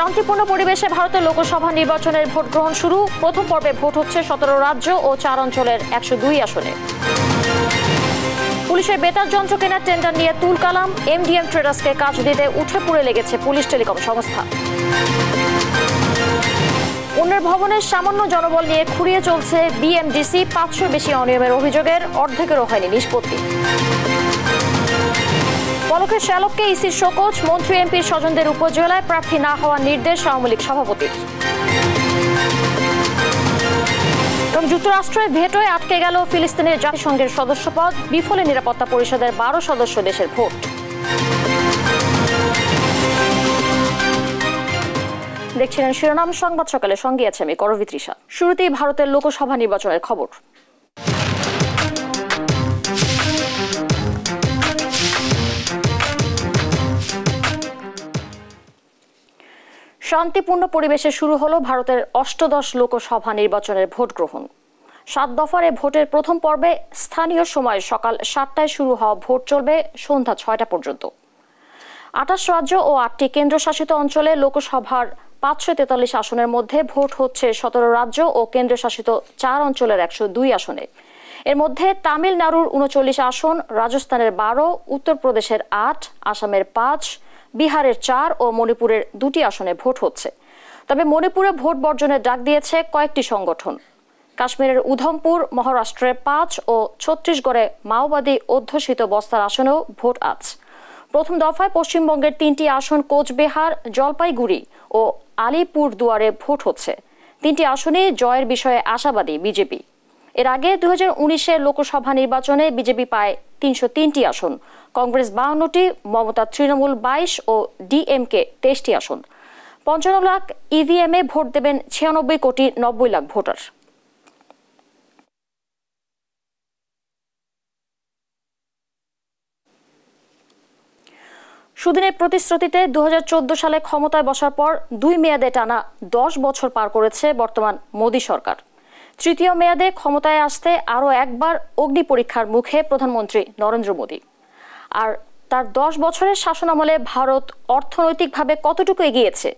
শান্তিপূর্ণ পরিবেশে ভারতের লোকসভা নির্বাচনের ভোট গ্রহণ শুরু। প্রথম পর্বে ভোট হচ্ছে 17 রাজ্য ও 4 অঞ্চলের 102 আসনে। পুলিশের বেতার যন্ত্র কেনার টেন্ডার নিয়ে তুলকালাম। এমডিএম ট্রেডার্সকে কাজ দিতে উঠে পড়ে লেগেছে পুলিশ টেলিকম সংস্থা। অন্যের ভবনের সামান্য জনবল নিয়ে খুঁড়িয়ে চলছে বিএমডিসি। 500 বেশি অনিয়মের অভিযোগের অর্ধেকেরও হয়নি নিষ্পত্তি। পলকের শ্যালককে ইসির শোকজ। মন্ত্রী এমপির স্বজনদের উপজেলায় প্রার্থী না হওয়ার নির্দেশ আওয়ামী লীগ সভাপতির। এবং যুক্তরাষ্ট্রের ভেটোয় আটকে গেল ফিলিস্তিনের জাতিসংঘের সদস্যপদ। বিফলে নিরাপত্তা পরিষদের 12 সদস্য দেশের ভোট। দেখছিলেন শিরোনাম সংবাদ সকালে, সঙ্গে আছে আমি করবি তৃষা। শুরুতেই ভারতের লোকসভা নির্বাচনের খবর। শান্তিপূর্ণ পরিবেশে শুরু হলো ভারতের অষ্টদশ লোকসভা নির্বাচনের ভোট গ্রহণ। 7 দফার ভোটের প্রথম পর্বে স্থানীয় সময় সকাল 7টায় শুরু হওয়া ভোট চলবে সন্ধ্যা 6টা পর্যন্ত। 28 রাজ্য ও 8টি কেন্দ্রশাসিত অঞ্চলে লোকসভার 543 আসনের মধ্যে ভোট হচ্ছে 17 রাজ্য ও কেন্দ্রশাসিত 4 অঞ্চলের 102 আসনে। এর মধ্যে তামিলনাড়ুর 39 আসন, রাজস্থানের 12, উত্তরপ্রদেশের 8, আসামের 5, বিহারের 4 ও মণিপুরের 2টি আসনে ভোট হচ্ছে। তবে মণিপুরে ভোট বর্জনের ডাক দিয়েছে কয়েকটি সংগঠন। কাশ্মীরের উধমপুর, মহারাষ্ট্রের 5 ও ছত্তিশগড়ে মাওবাদী অধ্যুষিত বস্তার আসনেও ভোট আজ। প্রথম দফায় পশ্চিমবঙ্গের 3টি আসন কোচবিহার, জলপাইগুড়ি ও আলিপুরদুয়ারে ভোট হচ্ছে। 3টি আসনে জয়ের বিষয়ে আশাবাদী বিজেপি। এর আগে 2019-এর লোকসভা নির্বাচনে বিজেপি পায় 303টি আসন, কংগ্রেস 52টি, মমতা তৃণমূল 22 ও ডিএমকে 23টি আসন। 55 লাখ ইভিএমে ভোট দেবেন 96 কোটি 90 লাখ ভোটার। সুদিনের প্রতিশ্রুতিতে 2014 সালে ক্ষমতায় বসার পর 2 মেয়াদে টানা 10 বছর পার করেছে বর্তমান মোদী সরকার। তৃতীয় মেয়াদে ক্ষমতায় আসতে আরও একবার অগ্নি পরীক্ষার মুখে প্রধানমন্ত্রী নরেন্দ্র মোদী। আর তার 10 বছরের শাসনামলে ভারত অর্থনৈতিকভাবে কতটুকু এগিয়েছে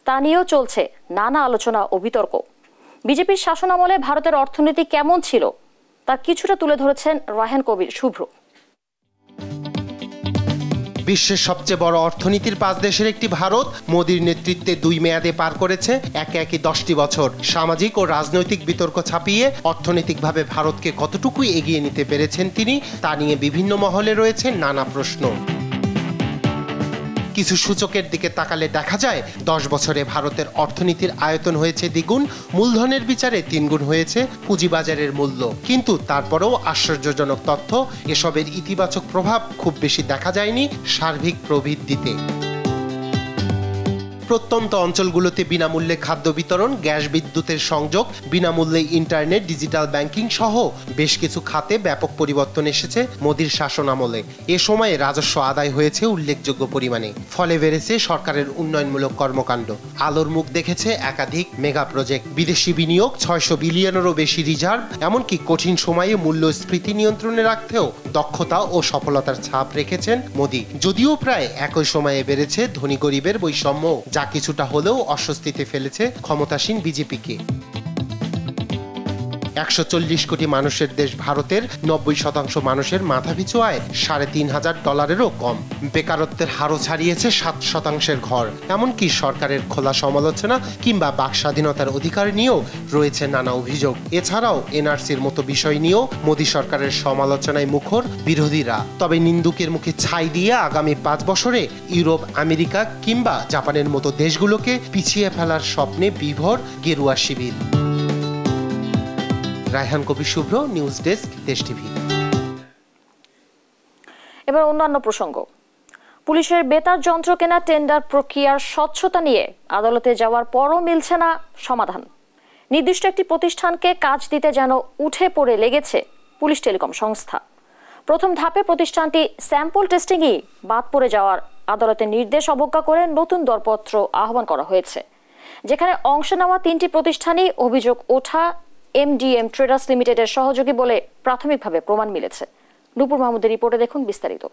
তা নিয়েও চলছে নানা আলোচনা ও বিতর্ক। বিজেপির শাসনামলে ভারতের অর্থনীতি কেমন ছিল তার কিছুটা তুলে ধরেছেন রায়হান কবির শুভ্র। বিশ্বের সবচেয়ে বড় অর্থনীতির 5 দেশের একটি ভারত মোদীর নেতৃত্বে 2 মেয়াদে পার করেছে একে 10টি বছর। সামাজিক ও রাজনৈতিক বিতর্ক ছাপিয়ে অর্থনৈতিকভাবে ভারতকে কতটুকু এগিয়ে নিতে পেরেছেন তিনি তা নিয়ে বিভিন্ন মহলে রয়েছে নানা প্রশ্ন। কিছু সূচকের দিকে তাকালে দেখা যায় 10 বছরে ভারতের অর্থনীতির আয়তন হয়েছে দ্বিগুণ, মূলধনের বিচারে 3 গুণ হয়েছে পুঁজিবাজারের মূল্য। কিন্তু তারপরেও আশ্চর্যজনক তথ্য, এসবের ইতিবাচক প্রভাব খুব বেশি দেখা যায়নি সার্বিক প্রবৃদ্ধিতে। প্রত্যন্ত অঞ্চলগুলোতে বিনামূল্যে খাদ্য বিতরণ, গ্যাস বিদ্যুতের সংযোগ, বিনামূল্যে ইন্টারনেট, ডিজিটাল ব্যাংকিং সহ বেশ কিছু খাতে ব্যাপক পরিবর্তন এসেছে মোদীর শাসনামলে। এ সময়ে রাজস্ব আদায় হয়েছে উল্লেখযোগ্য পরিমাণে, ফলে বেড়েছে সরকারের উন্নয়নমূলক কর্মকাণ্ড। আলোর মুখ দেখেছে একাধিক মেগা প্রজেক্ট, বিদেশি বিনিয়োগ, 600 বিলিয়নেরও বেশি রিজার্ভ, এমনকি কঠিন সময়ে মূল্যস্ফীতি নিয়ন্ত্রণে রাখতেও দক্ষতা ও সফলতার ছাপ রেখেছেন মোদী। যদিও প্রায় একই সময়ে বেড়েছে ধনী গরিবের বৈষম্য, যা কিছুটা হলেও অস্বস্তিতে ফেলেছে ক্ষমতাসীন বিজেপিকে। 140 কোটি মানুষের দেশ ভারতের 90% মানুষের মাথাপিছু আয় $3,500-এরও কম। বেকারত্বের হারও ছাড়িয়েছে 7%-এর ঘর। এমনকি সরকারের খোলা সমালোচনা কিংবা বাক স্বাধীনতার অধিকার নিয়েও রয়েছে নানা অভিযোগ। এছাড়াও এনআরসির মতো বিষয় নিয়েও মোদী সরকারের সমালোচনায় মুখর বিরোধীরা। তবে নিন্দুকের মুখে ছাই দিয়ে আগামী 5 বছরে ইউরোপ, আমেরিকা কিংবা জাপানের মতো দেশগুলোকে পিছিয়ে ফেলার স্বপ্নে বিভোর গেরুয়া শিবির। রায়হান কবির শুভ্র, নিউজ ডেস্ক, দেশ টিভি। এবার অন্যান্য প্রসঙ্গ। পুলিশের বেতার যন্ত্র কেনা টেন্ডার প্রক্রিয়ার স্বচ্ছতা নিয়ে আদালতে যাওয়ার পরও মিলছে না সমাধান। নির্দিষ্ট একটি প্রতিষ্ঠানকে কাজ দিতে যেন উঠে পড়ে লেগেছে পুলিশ টেলিকম সংস্থা। প্রথম ধাপে প্রতিষ্ঠানটি স্যাম্পল টেস্টিংই বাদ পড়ে যাওয়ার আদালতের নির্দেশ অবজ্ঞা করে নতুন দরপত্র আহ্বান করা হয়েছে, যেখানে অংশ নেওয়া 3টি প্রতিষ্ঠানই অভিযোগ ওঠা এমডিএম ট্রেডার্স লিমিটেডের সহযোগী বলে প্রাথমিকভাবে প্রমাণ মিলেছে। নূপুর মাহমুদের রিপোর্টে দেখুন বিস্তারিত।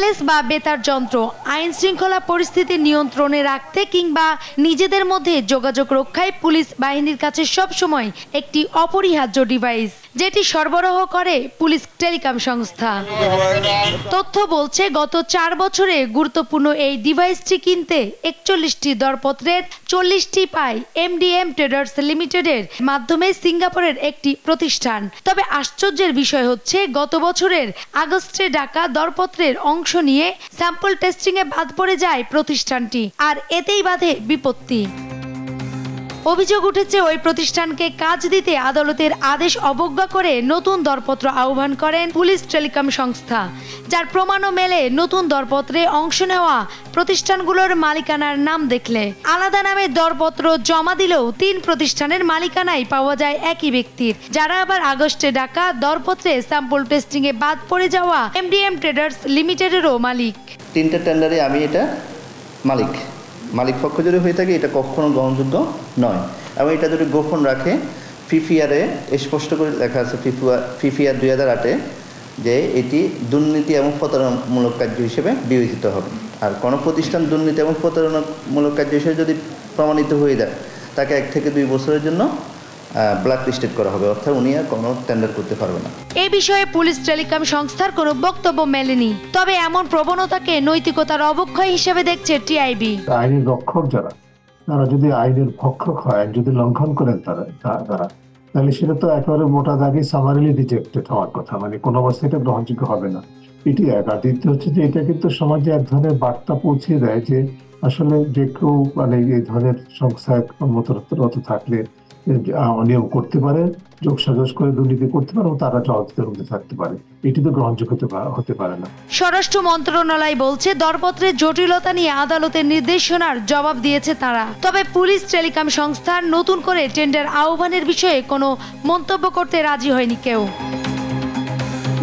কম্প্রেস বা বেতার যন্ত্র আইন শৃঙ্খলা পরিস্থিতি নিয়ন্ত্রণে রাখতে কিংবা নিজেদের মধ্যে যোগাযোগ রক্ষায় পুলিশ বাহিনীর কাছে সবসময় একটি অপরিহার্য ডিভাইস, যেটি সরবরাহ করে পুলিশ টেলিকম সংস্থা। তথ্য বলছে গত 4 বছরে গুরুত্বপূর্ণ এই ডিভাইসটি কিনতে 41টি দরপত্রের 40টি পায় এমডিএম ট্রেডার্স লিমিটেডের মাধ্যমে সিঙ্গাপুরের একটি প্রতিষ্ঠান। তবে আশ্চর্যের বিষয় হচ্ছে গত বছরের আগস্টে ডাকা দরপত্রের অংশ নিয়ে স্যাম্পল টেস্টিংয়ে বাদ পড়ে যায় প্রতিষ্ঠানটি, আর এতেই বাধে বিপত্তি। অভিযোগ উঠেছে ওই প্রতিষ্ঠানকে কাজ দিতে আদালতের আদেশ অবজ্ঞা করে নতুন দরপত্র আহ্বান করেন পুলিশ টেলিকম সংস্থা, যার প্রমাণও মেলে নতুন দরপত্রে অংশ নেওয়া প্রতিষ্ঠানগুলোর মালিকানার নাম দেখলে। আলাদা নামে দরপত্র জমা দিলেও 3 প্রতিষ্ঠানের মালিকানাই পাওয়া যায় একই ব্যক্তির, যারা আবার আগস্টে ডাকা দরপত্রে স্যাম্পল টেস্টিংয়ে বাদ পড়ে যাওয়া এমডিএম ট্রেডার্স লিমিটেডেরও মালিক। 3টা টেন্ডারে আমি এটা মালিক পক্ষ যদি হয়ে থাকে এটা কখনো গ্রহণযোগ্য নয়, এবং এটা যদি গোপন রাখে ফিফিআরে স্পষ্ট করে লেখা আছে ফিফিআর 2008-এ যে এটি দুর্নীতি এবং প্রতারণামূলক কার্য হিসেবে বিবেচিত হবে। আর কোনো প্রতিষ্ঠান দুর্নীতি এবং প্রতারণামূলক কার্য হিসেবে যদি প্রমাণিত হয়ে যায় তাকে 1 থেকে 2 বছরের জন্য ব্ল্যাক লিস্টেড করা হবে, অর্থাৎ উনি আর কোনো টেন্ডার করতে পারবে না। এই বিষয়ে পুলিশ টেলিকম সংস্থার কোনো বক্তব্য মেলেনি, তবে এমন প্রবণতাকে নৈতিকতার অবক্ষয় হিসেবে দেখছে টিআইবি। আইনের রক্ষক তারা যদি আইনের ভক্ষক হয়, যদি লঙ্ঘন করেন তারা তাহলে সেটা তো একেবারে মোটা দাগে সামারিলি রিজেক্টেড হওয়ার কথা, মানে কোনো অবস্থায় এটা গ্রহণযোগ্য হবে না। এটি এক। আর দ্বিতীয় হচ্ছে যে এটা কিন্তু সমাজে এক ধরনের বার্তা পৌঁছে দেয় যে আসলে যে কেউ মানে এই ধরনের সংস্থায় কর্মরত থাকলে অনিয়ম করতে পারে, যোগসাজশ করে দুর্নীতি করতে পারে এবং তারা জবাবদিহির মধ্যে থাকতে পারে। এটি তো গ্রহণযোগ্য হতে পারে না। স্বরাষ্ট্র মন্ত্রণালয় বলছে দরপত্রের জটিলতা নিয়ে আদালতের নির্দেশনার জবাব দিয়েছে তারা, তবে পুলিশ টেলিকম সংস্থার নতুন করে টেন্ডার আহ্বানের বিষয়ে কোনো মন্তব্য করতে রাজি হয়নি কেউ।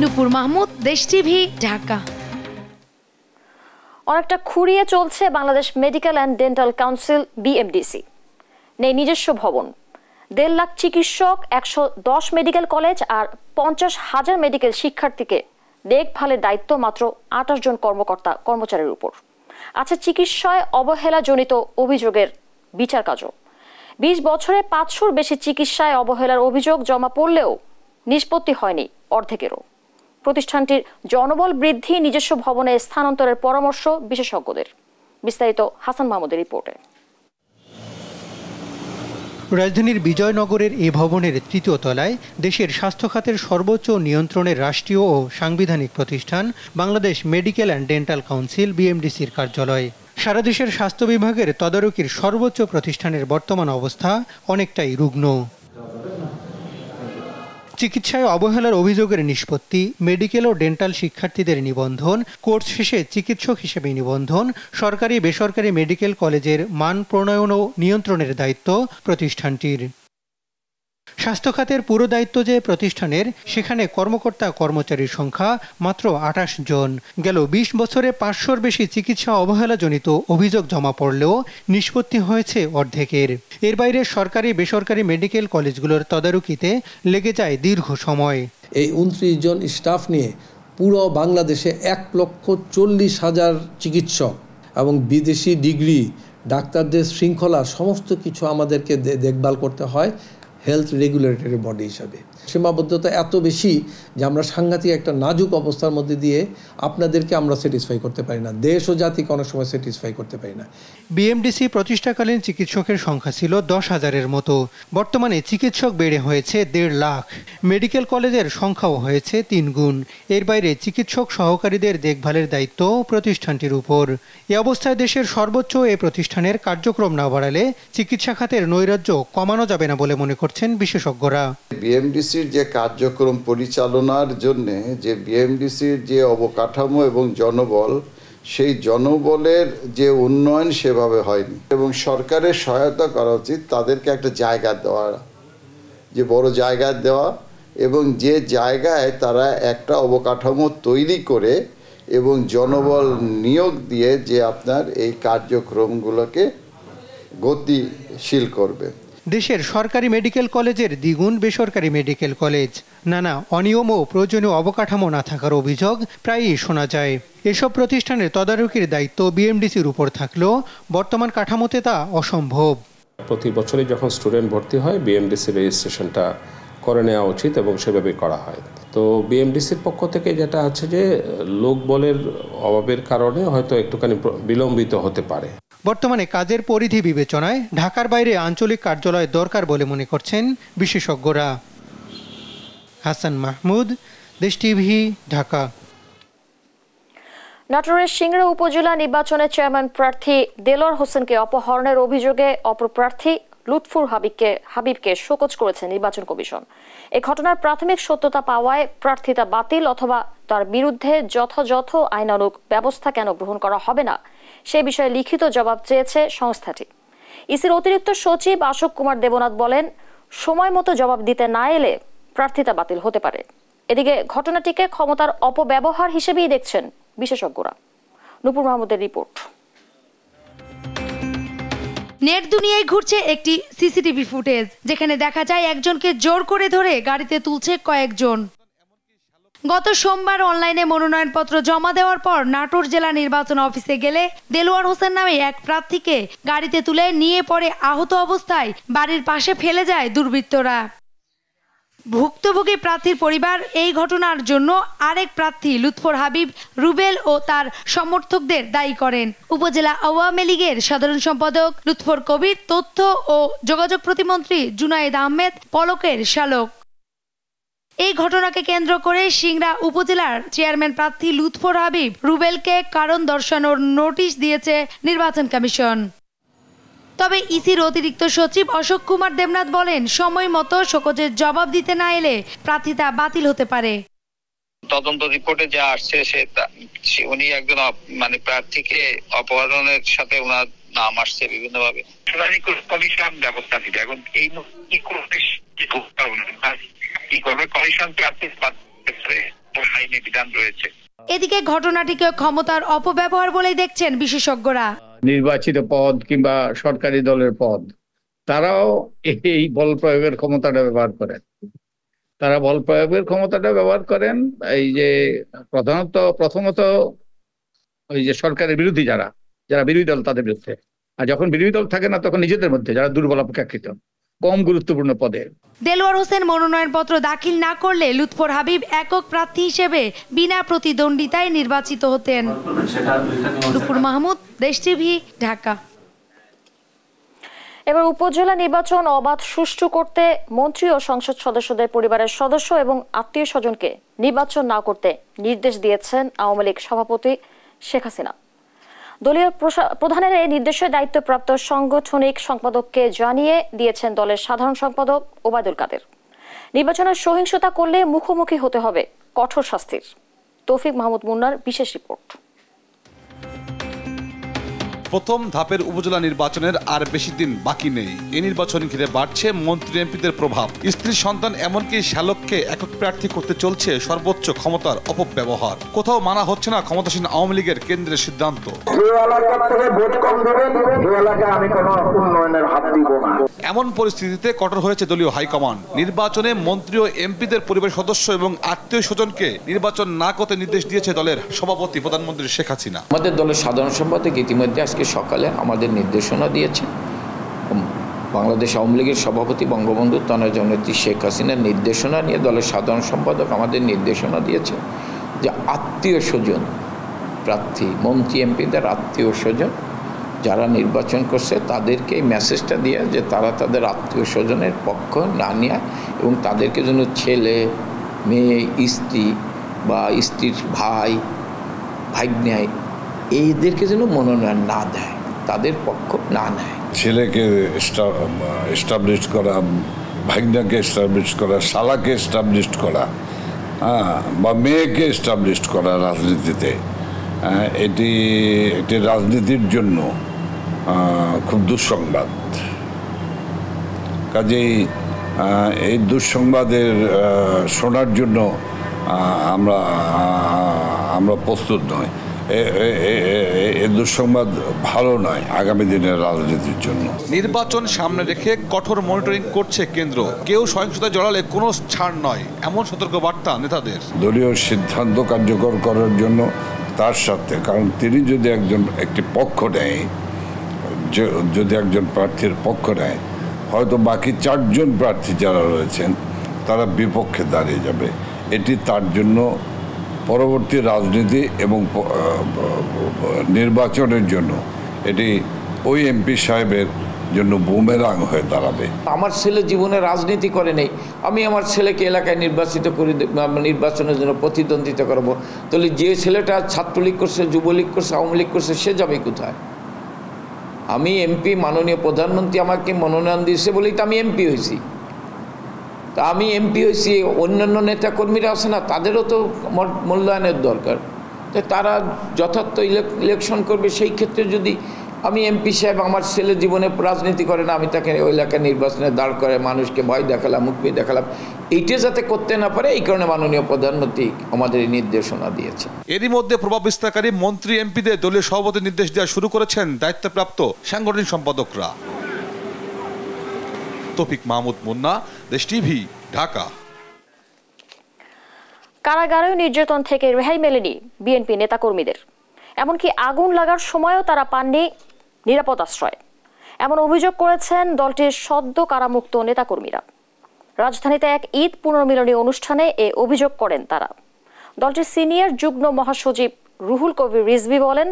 নূপুর মাহমুদ, দেশ টিভি, ঢাকা। অনেকটা খুঁড়িয়ে চলছে Bangladesh medical and dental council BMDC. নেই নিজস্ব ভবন, 1.5 লাখ চিকিৎসক, 110 মেডিকেল কলেজ আর 50,000 মেডিকেল শিক্ষার্থীকে দেখভালের দায়িত্ব মাত্র 28 জন কর্মচারীর উপর। আছে চিকিৎসায় অবহেলাজনিত অভিযোগের বিচার কাজও। 20 বছরে 500-র বেশি চিকিৎসায় অবহেলার অভিযোগ জমা পড়লেও নিষ্পত্তি হয়নি অর্ধেকেরও। প্রতিষ্ঠানটির জনবল বৃদ্ধি, নিজস্ব ভবনে স্থানান্তরের পরামর্শ বিশেষজ্ঞদের। বিস্তারিত হাসান মাহমুদের রিপোর্টে। রাজধানীর বিজয়নগরের এ ভবনের 3য় তলায় দেশের স্বাস্থ্য খাতের সর্বোচ্চ নিয়ন্ত্রণের রাষ্ট্রীয় ও সাংবিধানিক প্রতিষ্ঠান Bangladesh medical and dental council বিএমডিসির কার্যালয়। সারা দেশের স্বাস্থ্য বিভাগের তদারকির সর্বোচ্চ প্রতিষ্ঠানের বর্তমান অবস্থা অনেকটাই রুগ্ন। চিকিৎসায় অবহেলার অভিযোগের নিষ্পত্তি, মেডিকেল ও ডেন্টাল শিক্ষার্থীদের নিবন্ধন, কোর্স শেষে চিকিৎসক হিসেবে নিবন্ধন, সরকারি বেসরকারি মেডিকেল কলেজের মান প্রণয়ন ও নিয়ন্ত্রণের দায়িত্ব প্রতিষ্ঠানটির। স্বাস্থ্য খাতের পুরো দায়িত্ব যে প্রতিষ্ঠানের, সেখানে কর্মকর্তা কর্মচারীর সংখ্যা মাত্র 28 জন। গেল 20 বছরে 500-র বেশি চিকিৎসা অবহেলাজনিত অভিযোগ জমা পড়লেও নিষ্পত্তি হয়েছে অর্ধেকের। এর বাইরে সরকারি বেসরকারি মেডিকেল কলেজগুলোর তদারকিতে লেগে যায় দীর্ঘ সময়। এই 29 জন স্টাফ নিয়ে পুরো বাংলাদেশে 1,40,000 চিকিৎসক এবং বিদেশি ডিগ্রি ডাক্তারদের শৃঙ্খলা সমস্ত কিছু আমাদেরকে দেখভাল করতে হয় হেলথ রেগুলেটরি বডি হিসাবে। সীমাবদ্ধতা এত বেশি যে আমরা সাংঘাতিক একটা নাজুক অবস্থার মধ্যে দিয়ে আপনাদেরকে আমরা স্যাটিসফাই করতে পারি না, দেশ ও জাতিকে অনেক সময় স্যাটিসফাই করতে পারি না। বিএমডিসি প্রতিষ্ঠাকালীন চিকিৎসকের সংখ্যা ছিল 10,000-এর মতো। বর্তমানে চিকিৎসক বেড়ে হয়েছে 1.5 লাখ। মেডিকেল কলেজের সংখ্যাও হয়েছে 3 গুণ। এর বাইরে চিকিৎসক সহকারীদের দেখভালের দায়িত্ব প্রতিষ্ঠানটির উপর। এ অবস্থায় দেশের সর্বোচ্চ এ প্রতিষ্ঠানের কার্যক্রম না বাড়ালে চিকিৎসা খাতের নৈরাজ্য কমানো যাবে না বলে মনে করছেন বিশেষজ্ঞরা। বিএমডিসির যে কার্যক্রম পরিচালনার জন্য যে বিএমডিসির যে অবকাঠামো এবং জনবল, সেই জনবলের যে উন্নয়ন সেভাবে হয়নি এবং সরকারের সহায়তা করা উচিত। তাদেরকে একটা জায়গা দেওয়া, যে বড় জায়গা দেওয়া, এবং যে জায়গায় তারা একটা অবকাঠামো তৈরি করে এবং জনবল নিয়োগ দিয়ে যে আপনার এই কার্যক্রমগুলোকে গতিশীল করবে। দেশের সরকারি মেডিকেল কলেজের দ্বিগুণ বেসরকারি মেডিকেল কলেজ। নানা অনিয়ম ও প্রয়োজনীয় অবকাঠামো না থাকার অভিযোগ প্রায়ই শোনা যায়। এসব প্রতিষ্ঠানের তদারকির দায়িত্ব বিএমডিসির উপর থাকলেও বর্তমান কাঠামোতে তা অসম্ভব। প্রতি বছরই যখন স্টুডেন্ট ভর্তি হয় বিএমডিসি রেজিস্ট্রেশনটা করে নেওয়া উচিত এবং সেভাবে করা হয়। তো বিএমডিসির পক্ষ থেকে যেটা আছে যে লোকবলের অভাবের কারণে হয়তো একটুখানি বিলম্বিত হতে পারে। বর্তমানে কাজের পরিধি বিবেচনায় ঢাকার বাইরে আঞ্চলিক কার্যালয় দরকার বলে মনে করছেন বিশেষজ্ঞরা। হাসান মাহমুদ, দেশ টিভি, ঢাকা। নাটোরের সিংড়া উপজেলা নির্বাচনে চেয়ারম্যান প্রার্থী দেলোয়ার হোসেনকে অপহরণের অভিযোগে অপর প্রার্থী লুৎফুর হাবিবকে শোকজ করেছে নির্বাচন কমিশন। এই ঘটনার প্রাথমিক সত্যতা পাওয়ায় প্রার্থিতা বাতিল অথবা তার বিরুদ্ধে যথাযথ আইনানুগ ব্যবস্থা কেন গ্রহণ করা হবে না সে বিষয়ে লিখিত জবাব চেয়েছে সংস্থাটি। ইসির অতিরিক্ত সচিব অশোক কুমার দেবনাথ বলেন, সময় মতো জবাব দিতে না এলে প্রার্থিতা বাতিল হতে পারে। এদিকে ঘটনাটিকে ক্ষমতার অপব্যবহার হিসেবেই দেখছেন বিশেষজ্ঞরা। নূপুর মাহমুদের রিপোর্ট। নেট দুনিয়ায় ঘুরছে একটি সিসিটিভি ফুটেজ, যেখানে দেখা যায় একজনকে জোর করে ধরে গাড়িতে তুলছে কয়েকজন। গত সোমবার অনলাইনে মনোনয়নপত্র জমা দেওয়ার পর নাটোর জেলা নির্বাচন অফিসে গেলে দেলোয়ার হোসেন নামে এক প্রার্থীকে গাড়িতে তুলে নিয়ে পরে আহত অবস্থায় বাড়ির পাশে ফেলে যায় দুর্বৃত্তরা। ভুক্তভোগী প্রার্থীর পরিবার এই ঘটনার জন্য আরেক প্রার্থী লুৎফর হাবিব রুবেল ও তার সমর্থকদের দায়ী করেন। উপজেলা আওয়ামী লীগের সাধারণ সম্পাদক লুৎফর কবির, তথ্য ও যোগাযোগ প্রতিমন্ত্রী জুনায়েদ আহমেদ পলকের শালক। এই ঘটনাকে কেন্দ্র করে সিংড়া উপজেলার চেয়ারম্যান প্রার্থী লুৎফর হাবিব রুবেলকে কারণ দর্শানোর নোটিশ দিয়েছে নির্বাচন কমিশন। তবে ইসির অতিরিক্ত সচিব অশোক কুমার দেবনাথ বলেন, সময় মতো শোকজের জবাব দিতে না এলে প্রার্থিতা বাতিল হতে পারে। তদন্ত রিপোর্টে যা আসছে উনি একজন প্রার্থীকে অপহরণের সাথে ওনার নাম আসছে বিভিন্ন ভাবে। কমিশন ব্যবস্থা নিবে। এখন এই কি করবে কমিশন? প্রার্থী আইনি বিধান রয়েছে। এদিকে ঘটনাটিকে ক্ষমতার অপব্যবহার বলেই দেখছেন বিশেষজ্ঞরা। নির্বাচিত পদ কিংবা সরকারি দলের পদ, তারাও এই বল প্রয়োগের ক্ষমতাটা ব্যবহার করেন। তারা বল প্রয়োগের ক্ষমতাটা ব্যবহার করেন এই যে প্রথমত ওই যে সরকারের বিরোধী যারা বিরোধী দল তাদের বিরুদ্ধে, আর যখন বিরোধী দল থাকে না তখন নিজেদের মধ্যে যারা দুর্বল অপেক্ষাকৃত কম গুরুত্বপূর্ণ পদে। দেলোয়ার হোসেন মনোনয়নপত্র দাখিল না করলে লুৎফর হাবিব একক প্রার্থী হিসেবে বিনা প্রতিদ্বন্দ্বিতায় নির্বাচিত হতেন। নূপুর মাহমুদ, দেশ টিভি, ঢাকা। এবার উপজেলা নির্বাচন অবাধ সুষ্ঠু করতে মন্ত্রী ও সংসদ সদস্যদের পরিবারের সদস্য এবং আত্মীয় স্বজনকে নির্বাচন না করতে নির্দেশ দিয়েছেন আওয়ামী লীগ সভাপতি শেখ হাসিনা। দলীয় প্রধানের এই নির্দেশে দায়িত্বপ্রাপ্ত সাংগঠনিক সম্পাদককে জানিয়ে দিয়েছেন দলের সাধারণ সম্পাদক ওবায়দুল কাদের। নির্বাচনের সহিংসতা করলে মুখোমুখি হতে হবে কঠোর শাস্তির। তৌফিক মাহমুদ মুন্নার বিশেষ রিপোর্ট। প্রথম ধাপের উপজেলা নির্বাচনের আর বেশি দিন বাকি নেই। এই নির্বাচন ঘিরে বাড়ছে মন্ত্রী এমপিদের প্রভাব। স্ত্রী সন্তান এমনকি শ্যালককে একক প্রার্থী করতে চলছে সর্বোচ্চ ক্ষমতার অপব্যবহার। কোথাও মানা হচ্ছে না ক্ষমতাসীন আওয়ামী লীগের কেন্দ্রের সিদ্ধান্ত। এমন পরিস্থিতিতে কঠোর হয়েছে দলীয় হাইকমান্ড। নির্বাচনে মন্ত্রী ও এমপিদের পরিবার সদস্য এবং আত্মীয় স্বজনকে নির্বাচন না করতে নির্দেশ দিয়েছে দলের সভাপতি প্রধানমন্ত্রী শেখ হাসিনা। আমাদের দলের সাধারণ সম্পাদক ইতিমধ্যে আজকে সকালে আমাদের নির্দেশনা দিয়েছে। বাংলাদেশ আওয়ামী লীগের সভাপতি বঙ্গবন্ধু তার জননেত্রী শেখ হাসিনার নির্দেশনা নিয়ে দলের সাধারণ সম্পাদক আমাদের নির্দেশনা দিয়েছে যে আত্মীয় স্বজন প্রার্থী, মন্ত্রী এমপিদের আত্মীয় স্বজন যারা নির্বাচন করছে তাদেরকে এই মেসেজটা দিয়ে যে তারা তাদের আত্মীয় স্বজনের পক্ষ না নেয় এবং তাদেরকে যেন ছেলে, মেয়ে, স্ত্রী বা স্ত্রীর ভাই, ভাগ্নায় এইদেরকে যেন মনোনয়ন না দেয়, তাদের পক্ষ না নেয়। ছেলেকে এস্টাবলিশ করা, ভাগ্নাকে এস্টাবলিশ করা, শালাকে এস্টাবলিশ করা, বা মেয়েকে এস্টাবলিশ করা রাজনীতিতে, এটি রাজনীতির জন্য খুব দুঃসংবাদ। কাজেই এই দুঃসংবাদের শোনার জন্য আমরা প্রস্তুত নই। এ দুঃসংবাদ ভালো নয় আগামী দিনের রাজনীতির জন্য। নির্বাচন সামনে রেখে কঠোর মনিটরিং করছে কেন্দ্র, কেউ সহিংসতায় জড়ালে কোনো ছাড় নয়, এমন সতর্ক বার্তা নেতাদের। দলীয় সিদ্ধান্ত কার্যকর করার জন্য তার সাথে, কারণ তিনি যদি একটি পক্ষ নেয়, যদি একজন প্রার্থীর পক্ষ নেয়, হয়তো বাকি 4 জন প্রার্থী যারা রয়েছেন তারা বিপক্ষে দাঁড়িয়ে যাবে। এটি তার জন্য পরবর্তী রাজনীতি এবং নির্বাচনের জন্য এটি ওই এমপি সাহেবের জন্য বুমেরাং হয়ে দাঁড়াবে। আমার ছেলে জীবনে রাজনীতি করে নেই, আমি আমার ছেলেকে এলাকায় নির্বাচনের জন্য প্রতিদ্বন্দ্বিতা করব, তাহলে যে ছেলেটা ছাত্রলীগ করছে, যুবলীগ করছে, আওয়ামী লীগ করছে, সে যাবে কোথায়? আমি এমপি, মাননীয় প্রধানমন্ত্রী আমাকে মনোনয়ন দিয়েছে বলেই তো আমি এমপি হয়েছি। তা আমি এমপি হয়েছি, অন্যান্য নেতাকর্মীরা আছে না, তাদেরও তো মূল্যায়নের দরকার। তো তারা যথার্থ ইলেকশন করবে। সেই ক্ষেত্রে যদি আমি এমপি সাহেব আমার ছেলে জীবনে রাজনীতি করে না, আমি তাকে ওই এলাকার নির্বাচনে দাঁড় করে মানুষকে ভয় দেখালাম, মুক্তি দেখালাম, এইটা যাতে করতে না পারে, এই কারণে মাননীয় প্রধানমন্ত্রী আমাদের এই নির্দেশনা দিয়েছে। এরই মধ্যে প্রভাব বিস্তারকারী মন্ত্রী এমপিদের দলীয় সভাপতির নির্দেশ দেওয়া শুরু করেছেন দায়িত্বপ্রাপ্ত সাংগঠনিক সম্পাদকরা। তৌফিক মাহমুদ মুন্না, দেশ টিভি, ঢাকা। কারাগারে নির্যাতন থেকে রেহাই মেলেনি বিএনপি নেতাকর্মীদের, এমনকি আগুন লাগার সময়ও তারা পাননি নিরাপদ আশ্রয়, এমন অভিযোগ করেছেন দলটির সদ্য কারামুক্ত নেতাকর্মীরা। রাজধানীতে এক ঈদ পুনর্মিলনী অনুষ্ঠানে এ অভিযোগ করেন তারা। দলটির সিনিয়র যুগ্ম মহাসচিব রুহুল কবির রিজভী বলেন,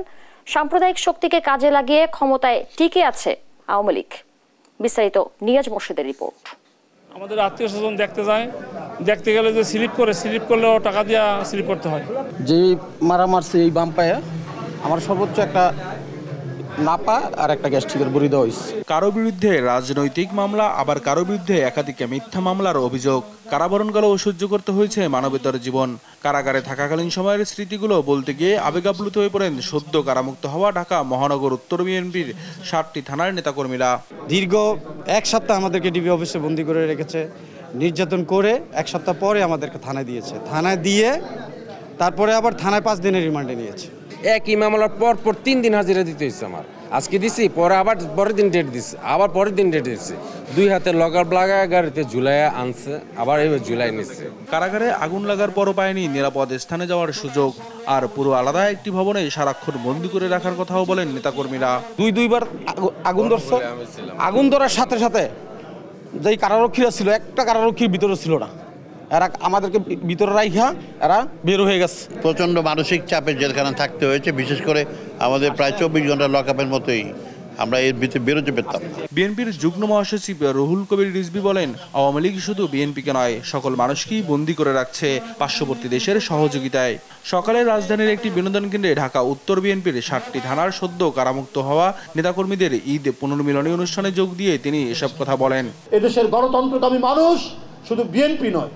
সাম্প্রদায়িক শক্তিকে কাজে লাগিয়ে ক্ষমতায় টিকে আছে আওয়ামী লীগ। বিস্তারিত নিয়াজ মোর্শেদের রিপোর্ট। আমাদের আত্মীয় স্বজন দেখতে যায়, দেখতে গেলে যে স্লিপ করলেও টাকা দিয়ে স্লিপ করতে হয়। যে মারা মারছে এই বাম পায়ে আমার সর্বোচ্চ একটা নাপা আর একটা গ্যাস্ট্রিকের বড়ি দেওয়া হয়েছে। কারো বিরুদ্ধে রাজনৈতিক মামলা, আবার কারো বিরুদ্ধে একাধিক মিথ্যা মামলার অভিযোগ। কারাবরণকালেও সহ্য করতে হয়েছে মানবেতর জীবন। কারাগারে থাকাকালীন সময়ের স্মৃতিগুলো বলতে গিয়ে আবেগাপ্লুত হয়ে পড়েন সদ্য কারামুক্ত হওয়া ঢাকা মহানগর উত্তর বিএনপির 7টি থানার নেতাকর্মীরা। দীর্ঘ 1 সপ্তাহ আমাদেরকে ডিবি অফিসে বন্দি করে রেখেছে, নির্যাতন করে 1 সপ্তাহ পরে আমাদেরকে থানায় দিয়েছে। থানায় দিয়ে তারপরে আবার থানায় 5 দিনের রিমান্ডে নিয়েছে। একই মামলার পর 3 দিন হাজিরা দিতে হয়েছে আমার। আজকে দিছি, পরে আবার পরের দিন ডেট দিচ্ছে, আবার পরের দিন ডেট দিচ্ছে। 2 হাতে লগার লাগায় গাড়িতে ঝুলাইয়া আনছে, আবার এবার ঝুলাই নিচ্ছে। কারাগারে আগুন লাগার পরও পায়নি নিরাপদ স্থানে যাওয়ার সুযোগ, আর পুরো আলাদা একটি ভবনে সারাক্ষণ বন্দি করে রাখার কথাও বলেন নেতাকর্মীরা। 2বার আগুন ধরছে, আগুন ধরার সাথে সাথে যেই কারারক্ষীরা ছিল, একটা কারারক্ষীর ভিতরে ছিল না, এরা আমাদেরকে ভিতরে রাইখা এরা বের হয়ে গেছে। প্রচণ্ড মানসিক চাপে জেলখানা থাকতে হয়েছে, বিশেষ করে আমাদের প্রায় 24 ঘন্টা লকআপের মতোই আমরা এর ভিতরে বেরোতে পেতাম। বিএনপির যুগ্ম মহাসচিব রুহুল কবির রিজভী বলেন, আওয়ামী লীগ শুধু বিএনপিকে নয়, সকল মানুষকেই বন্দী করে রাখছে পার্শ্ববর্তী দেশের সহযোগিতায়। সকালে রাজধানীর একটি বিনোদন কেন্দ্রে ঢাকা উত্তর বিএনপির 7টি থানার সদ্য কারামুক্ত হওয়া নেতাকর্মীদের ঈদ পুনর্মিলনী অনুষ্ঠানে যোগ দিয়ে তিনি এসব কথা বলেন। এদেশের গণতন্ত্রকামী মানুষ শুধু বিএনপি নয়,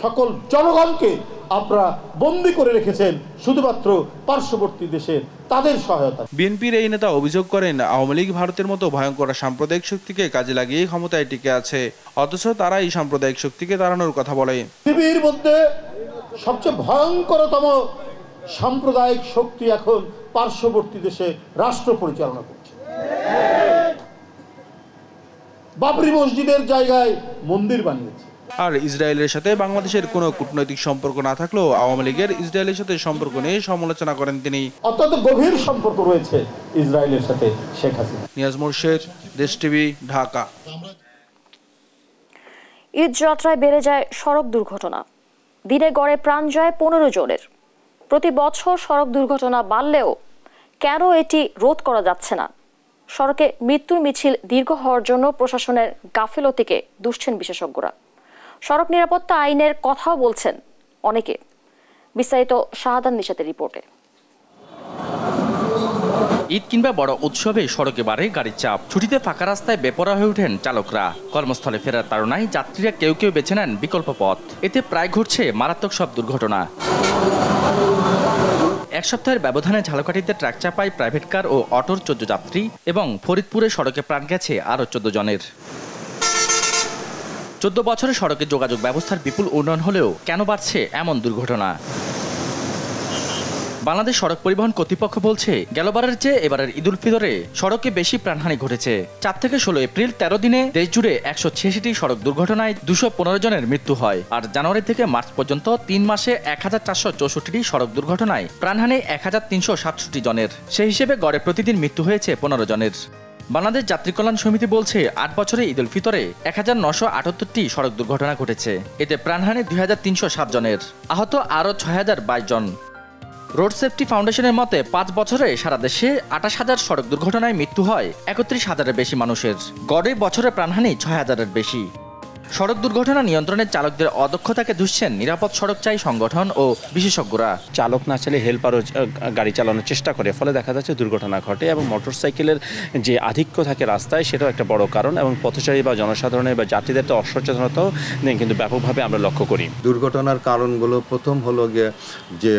সকল জনগণকে আপনারা বন্দী করে রেখেছেন শুধুমাত্র পার্শ্ববর্তী দেশের তাদের সহায়তা। বিএনপির এই নেতা অভিযোগ করেন, আওয়ামী লীগ ভারতের মতো ভয়ঙ্কর সাম্প্রদায়িক শক্তিকে কাজে লাগিয়ে ক্ষমতায় টিকে আছে, অথচ তারা এই সাম্প্রদায়িক শক্তিকে তাড়ানোর কথা বলে। পৃথিবীর মধ্যে সবচেয়ে ভয়ঙ্করতম সাম্প্রদায়িক শক্তি এখন পার্শ্ববর্তী দেশে রাষ্ট্র পরিচালনা করছে। বাবরি মসজিদের জায়গায় মন্দির বানিয়েছে। আর ইসরায়েলের সাথে বাংলাদেশের কোনো কূটনৈতিক সম্পর্ক না থাকলেও আওয়ামী লীগের ইসরায়েলের সাথে সম্পর্ক নিয়ে সমালোচনা করেন তিনি। অত্যন্ত গভীর সম্পর্ক রয়েছে ইসরায়েলের সাথে শেখ হাসিনা। নিয়াজ মোর্শেদ, দেশ টিভি, ঢাকা। ঈদ যাত্রায় বেড়ে যায় সড়ক দুর্ঘটনা, দিনে গড়ে প্রাণ যায় 15 জনের। প্রতি বছর সড়ক দুর্ঘটনা বাড়লেও কেন এটি রোধ করা যাচ্ছে না? সড়কে মৃত্যুর মিছিল দীর্ঘ হওয়ার জন্য প্রশাসনের গাফিলতিকে দুষছেন বিশেষজ্ঞরা। সড়ক নিরাপত্তা আইনের কথাও বলছেন অনেকে। বিস্তারিত শাহাদাত নিশাতের রিপোর্টে। ঈদ কিংবা বড় উৎসবে সড়কে বাড়ে গাড়ির চাপ, ছুটিতে ফাঁকা রাস্তায় বেপরোয়া হয়ে ওঠেন চালকরা। কর্মস্থলে ফেরার তাড়নায় যাত্রীরা কেউ কেউ বেছে নেন বিকল্প পথ। এতে প্রায় ঘটছে মারাত্মক সব দুর্ঘটনা। 1 সপ্তাহের ব্যবধানে ঝালকাঠিতে ট্রাক চাপায় প্রাইভেট কার ও অটোর 14 যাত্রী এবং ফরিদপুরে সড়কে প্রাণ গেছে আরও 14 জনের। 14 বছরে সড়কে যোগাযোগ ব্যবস্থার বিপুল উন্নয়ন হলেও কেন বাড়ছে এমন দুর্ঘটনা? বাংলাদেশ সড়ক পরিবহন কর্তৃপক্ষ বলছে গেলবারের চেয়ে এবারের ঈদুল ফিতরে সড়কে বেশি প্রাণহানি ঘটেছে। 4 থেকে 16 এপ্রিল 13 দিনে দেশ জুড়ে 186টি সড়ক দুর্ঘটনায় 215 জনের মৃত্যু হয়। আর জানুয়ারি থেকে মার্চ পর্যন্ত 3 মাসে 1464টি সড়ক দুর্ঘটনায় প্রাণহানি 1367 জনের। সেই হিসেবে গড়ে প্রতিদিন মৃত্যু হয়েছে 15 জনের। বাংলাদেশ যাত্রী কল্যাণ সমিতি বলছে 8 বছরে ঈদুল ফিতরে 1978টি সড়ক দুর্ঘটনা ঘটেছে। এতে প্রাণহানি 2307 জনের, আহত আরও 6022 জন। রোড সেফটি ফাউন্ডেশনের মতে 5 বছরে সারা দেশে 28,000 সড়ক দুর্ঘটনায় মৃত্যু হয় 31,000-এর বেশি মানুষের। গড়ে বছরে প্রাণহানি 6,000-এর বেশি। সড়ক দুর্ঘটনা নিয়ন্ত্রণে চালকদের অদক্ষতাকে দুষছেন নিরাপদ সড়ক চাই সংগঠন ও বিশেষজ্ঞরা। চালক না চাইলে হেল্পারও গাড়ি চালানোর চেষ্টা করে, ফলে দেখা যাচ্ছে দুর্ঘটনা ঘটে এবং মোটরসাইকেলের যে আধিক্য থাকে রাস্তায় সেটাও একটা বড় কারণ, এবং পথচারী বা জনসাধারণের বা যাত্রীদের তো অসচেতনতাও কিন্তু ব্যাপকভাবে আমরা লক্ষ্য করি। দুর্ঘটনার কারণগুলো প্রথম হলো গিয়ে যে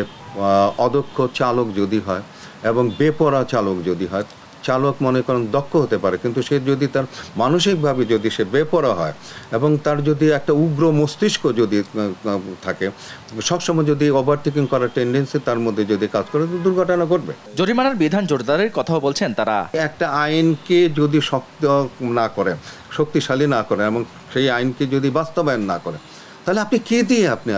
অদক্ষ চালক যদি হয় এবং বেপরোয়া চালক যদি হয়। চালক মনে করেন দক্ষ হতে পারে, কিন্তু সে যদি তার মানসিকভাবে যদি সে বেপরোয়া হয় এবং তার যদি একটা উগ্র মস্তিষ্ক যদি থাকে, সবসময় যদি ওভারটেকিং করার টেন্ডেন্সি তার মধ্যে যদি কাজ করে, দুর্ঘটনা ঘটবে। জরিমানার বিধান জোরদারের কথাও বলছেন তারা। একটা আইনকে যদি শক্ত না করে, শক্তিশালী না করে এবং সেই আইনকে যদি বাস্তবায়ন না করে, তাহলে আপনি কি দিয়ে আপনি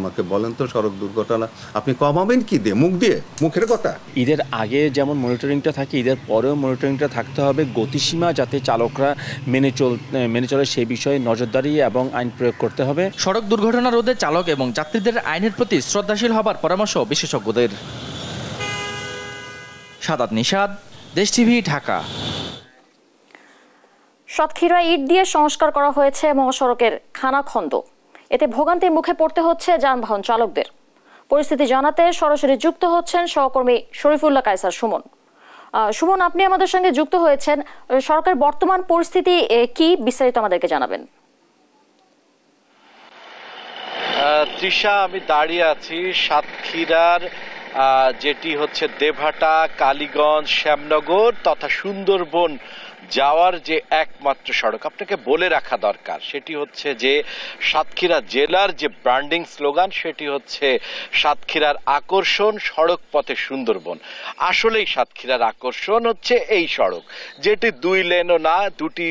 আমাকে বলেন তো সড়ক দুর্ঘটনা আপনি কমাবেন কি দিয়ে? মুখ দিয়ে, মুখের কথা। ঈদের আগে যেমন মনিটরিংটা থাকে, ঈদের পরেও মনিটরিংটা থাকতে হবে, গতিসীমা যাতে চালকরা মেনে চলে সেই বিষয়ে নজরদারি এবং আইন প্রয়োগ করতে হবে। সড়ক দুর্ঘটনা রোধে চালক এবং যাত্রীদের আইনের প্রতি শ্রদ্ধাশীল হবার পরামর্শ বিশেষজ্ঞদের। সাদাত নিশাদ, দেশ টিভি, ঢাকা। সাতক্ষীরায় ইট দিয়ে সংস্কার করা হয়েছে মহাসড়কের খানাখন্দ। এতে ভোগান্তির মুখে পড়তে হচ্ছে যানবাহন চালকদের। পরিস্থিতি জানাতে সরাসরি যুক্ত হচ্ছেন সহকর্মী শরীফুল্লাহ কায়সার সুমন। সুমন, আপনি আমাদের সঙ্গে যুক্ত হয়েছেন। সরকারের বর্তমান পরিস্থিতি কি, বিস্তারিত আমাদেরকে জানাবেন। তৃষা, আমি দাঁড়িয়ে আছি সাতক্ষীরার যেটি হচ্ছে দেবহাটা, কালীগঞ্জ, শ্যামনগর তথা সুন্দরবন যাওয়ার যে একমাত্র সড়ক। আপনাকে বলে রাখা দরকার সেটি হচ্ছে যে সাতক্ষীরা জেলার যে ব্র্যান্ডিং স্লোগান সেটি হচ্ছে সাতক্ষীরার আকর্ষণ, সড়ক পথে সুন্দরবন। আসলেই সাতক্ষীরার আকর্ষণ হচ্ছে এই সড়ক, যেটি 2 লেনও না, 2টি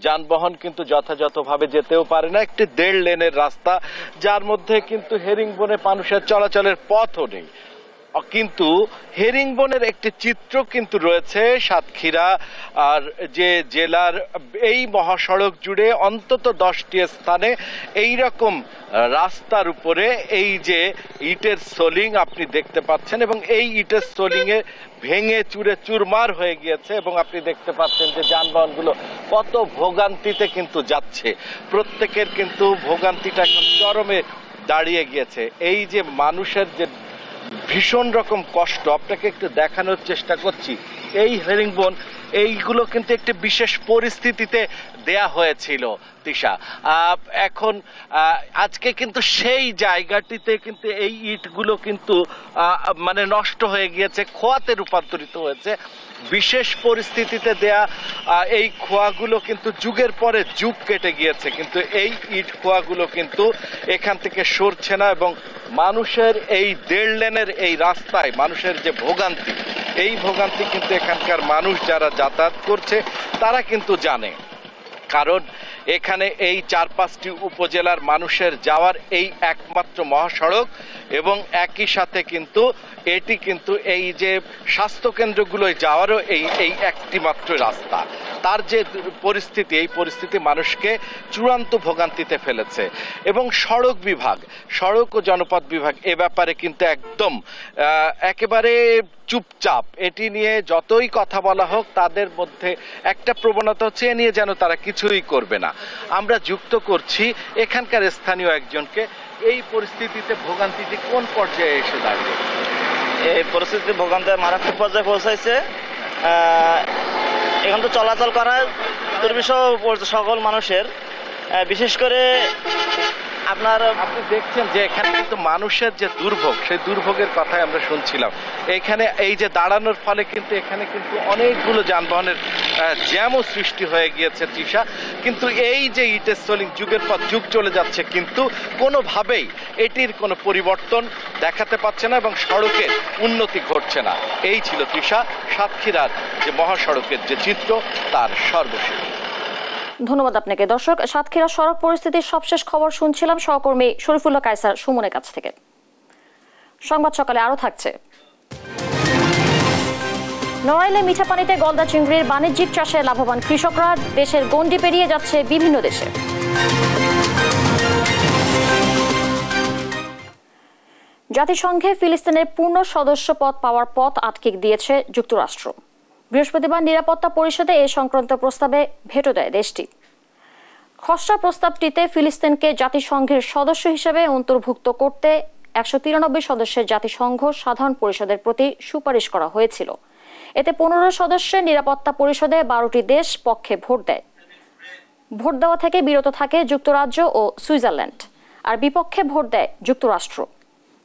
যানবাহন কিন্তু যথাযথভাবে যেতেও পারে না। একটি 1.5 লেনের রাস্তা, যার মধ্যে কিন্তু হেরিংবনে মানুষের চলাচলের পথও নেই। কিন্তু হেরিংবনের একটি চিত্র কিন্তু রয়েছে সাতক্ষীরা আর যে জেলার এই মহাসড়ক জুড়ে অন্তত 10টি স্থানে এই রকম রাস্তার উপরে এই যে ইটের সোলিং আপনি দেখতে পাচ্ছেন, এবং এই ইটের সোলিংয়ে ভেঙে চুরে চুরমার হয়ে গিয়েছে, এবং আপনি দেখতে পাচ্ছেন যে যানবাহনগুলো কত ভোগান্তিতে কিন্তু যাচ্ছে। প্রত্যেকের কিন্তু ভোগান্তিটা এখন চরমে দাঁড়িয়ে গিয়েছে। এই যে মানুষের যে ভীষণ রকম কষ্ট আপনাকে একটু দেখানোর চেষ্টা করছি। এই হেরিংবন এইগুলো কিন্তু একটি বিশেষ পরিস্থিতিতে দেয়া হয়েছিল তিশা। এখন আজকে কিন্তু সেই জায়গাটিতে কিন্তু এই ইটগুলো কিন্তু মানে নষ্ট হয়ে গিয়েছে, খোয়াতে রূপান্তরিত হয়েছে। বিশেষ পরিস্থিতিতে দেয়া এই খোয়াগুলো কিন্তু যুগের পরে যুগ কেটে গিয়েছে, কিন্তু এই ইট খোয়াগুলো কিন্তু এখান থেকে সরছে না, এবং মানুষের এই 1.5 লেনের এই রাস্তায় মানুষের যে ভোগান্তি, এই ভোগান্তি কিন্তু এখানকার মানুষ যারা যাতায়াত করছে তারা কিন্তু জানে। কারণ এখানে এই 4-5টি উপজেলার মানুষের যাওয়ার এই একমাত্র মহাসড়ক, এবং একই সাথে কিন্তু এটি কিন্তু এই যে স্বাস্থ্যকেন্দ্রগুলোয় যাওয়ারও এই একটি মাত্র রাস্তা। তার যে পরিস্থিতি, এই পরিস্থিতি মানুষকে চূড়ান্ত ভোগান্তিতে ফেলেছে। এবং সড়ক বিভাগ, সড়ক ও জনপথ বিভাগ এ ব্যাপারে কিন্তু একদম একেবারে চুপচাপ। এটি নিয়ে যতই কথা বলা হোক তাদের মধ্যে একটা প্রবণতা হচ্ছে এ নিয়ে যেন তারা কিছুই করবে না। আমরা যুক্ত করছি এখানকার স্থানীয় একজনকে। এই পরিস্থিতিতে ভোগান্তিটি কোন পর্যায়ে এসে দাঁড়িয়ে? এই পরিস্থিতি ভোগান্তি মারাত্মক পর্যায়ে পৌঁছাইছে। এখন তো চলাচল করা দুর্বিষহ সকল মানুষের, বিশেষ করে আপনি দেখছেন যে এখানে কিন্তু মানুষের যে দুর্ভোগ, সেই দুর্ভোগের কথাই আমরা শুনছিলাম। এখানে এই যে দাঁড়ানোর ফলে কিন্তু এখানে কিন্তু অনেকগুলো যানবাহনের জ্যামও সৃষ্টি হয়ে গিয়েছে তৃষা। কিন্তু এই যে ইটেস্টলিং যুগের পর যুগ চলে যাচ্ছে, কিন্তু কোনোভাবেই এটির কোনো পরিবর্তন দেখাতে পাচ্ছে না এবং সড়কের উন্নতি ঘটছে না। এই ছিল তৃষা সাতক্ষীরার যে মহাসড়কের যে চিত্র তার সর্বশেষ। ধন্যবাদ আপনাকে। দর্শক, সাতক্ষীরা সড়ক পরিস্থিতির সবশেষ খবর শুনছিলাম সহকর্মী শরীফুল্লাহ কায়সার সুমনের কাছ থেকে। সংবাদ সকালে আরো থাকছে। নড়াইলে মিঠা পানিতে গলদা চিংড়ির বাণিজ্যিক চাষে লাভবান কৃষকরা, দেশের গণ্ডি পেরিয়ে যাচ্ছে বিভিন্ন দেশে। জাতিসংঘে ফিলিস্তিনের পূর্ণ সদস্য পদ পাওয়ার পথ আটকে দিয়েছে যুক্তরাষ্ট্র। বৃহস্পতিবার নিরাপত্তা পরিষদে এ সংক্রান্ত প্রস্তাবে ভেটো দেয় দেশটি। খসড়া প্রস্তাবটিতে ফিলিস্তিনকে জাতিসংঘের সদস্য হিসেবে অন্তর্ভুক্ত করতে 193 সদস্যের জাতিসংঘ সাধারণ পরিষদের প্রতি সুপারিশ করা হয়েছিল। এতে 15 সদস্যের নিরাপত্তা পরিষদে 12টি দেশ পক্ষে ভোট দেয়। ভোট দেওয়া থেকে বিরত থাকে যুক্তরাজ্য ও সুইজারল্যান্ড, আর বিপক্ষে ভোট দেয় যুক্তরাষ্ট্র।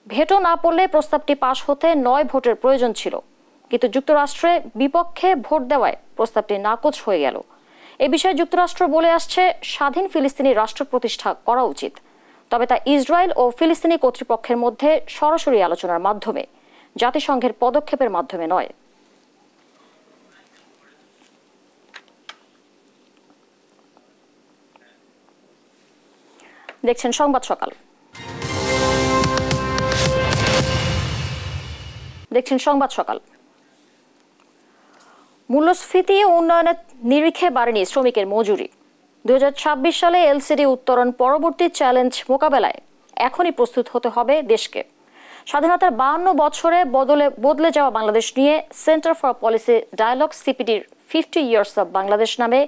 ভেটো না পড়লে প্রস্তাবটি পাশ হতে 9 ভোটের প্রয়োজন ছিল, কিন্তু যুক্তরাষ্ট্রে বিপক্ষে ভোট দেওয়ায় প্রস্তাবটি নাকচ হয়ে গেল। এ বিষয়ে যুক্তরাষ্ট্র বলে আসছে, স্বাধীন ফিলিস্তিনি রাষ্ট্র প্রতিষ্ঠা করা উচিত, তবে তা ইসরায়েল ও ফিলিস্তিনি কর্তৃপক্ষের মধ্যে সরাসরি আলোচনার মাধ্যমে, জাতিসংঘের পদক্ষেপের মাধ্যমে নয়। দেখছেন সংবাদ সকাল। মূল্যস্ফীতি উন্নয়নের নিরিখে বাড়েনি শ্রমিকের মজুরি। 2026 সালে এলসিডি উত্তরণ পরবর্তী চ্যালেঞ্জ মোকাবেলায় এখনই প্রস্তুত হতে হবে দেশকে। স্বাধীনতার 52 বছরে বদলে যাওয়া বাংলাদেশ নিয়ে সেন্টার ফর পলিসি ডায়ালগ সিপিডির 50 ইয়ার্স অব বাংলাদেশ নামে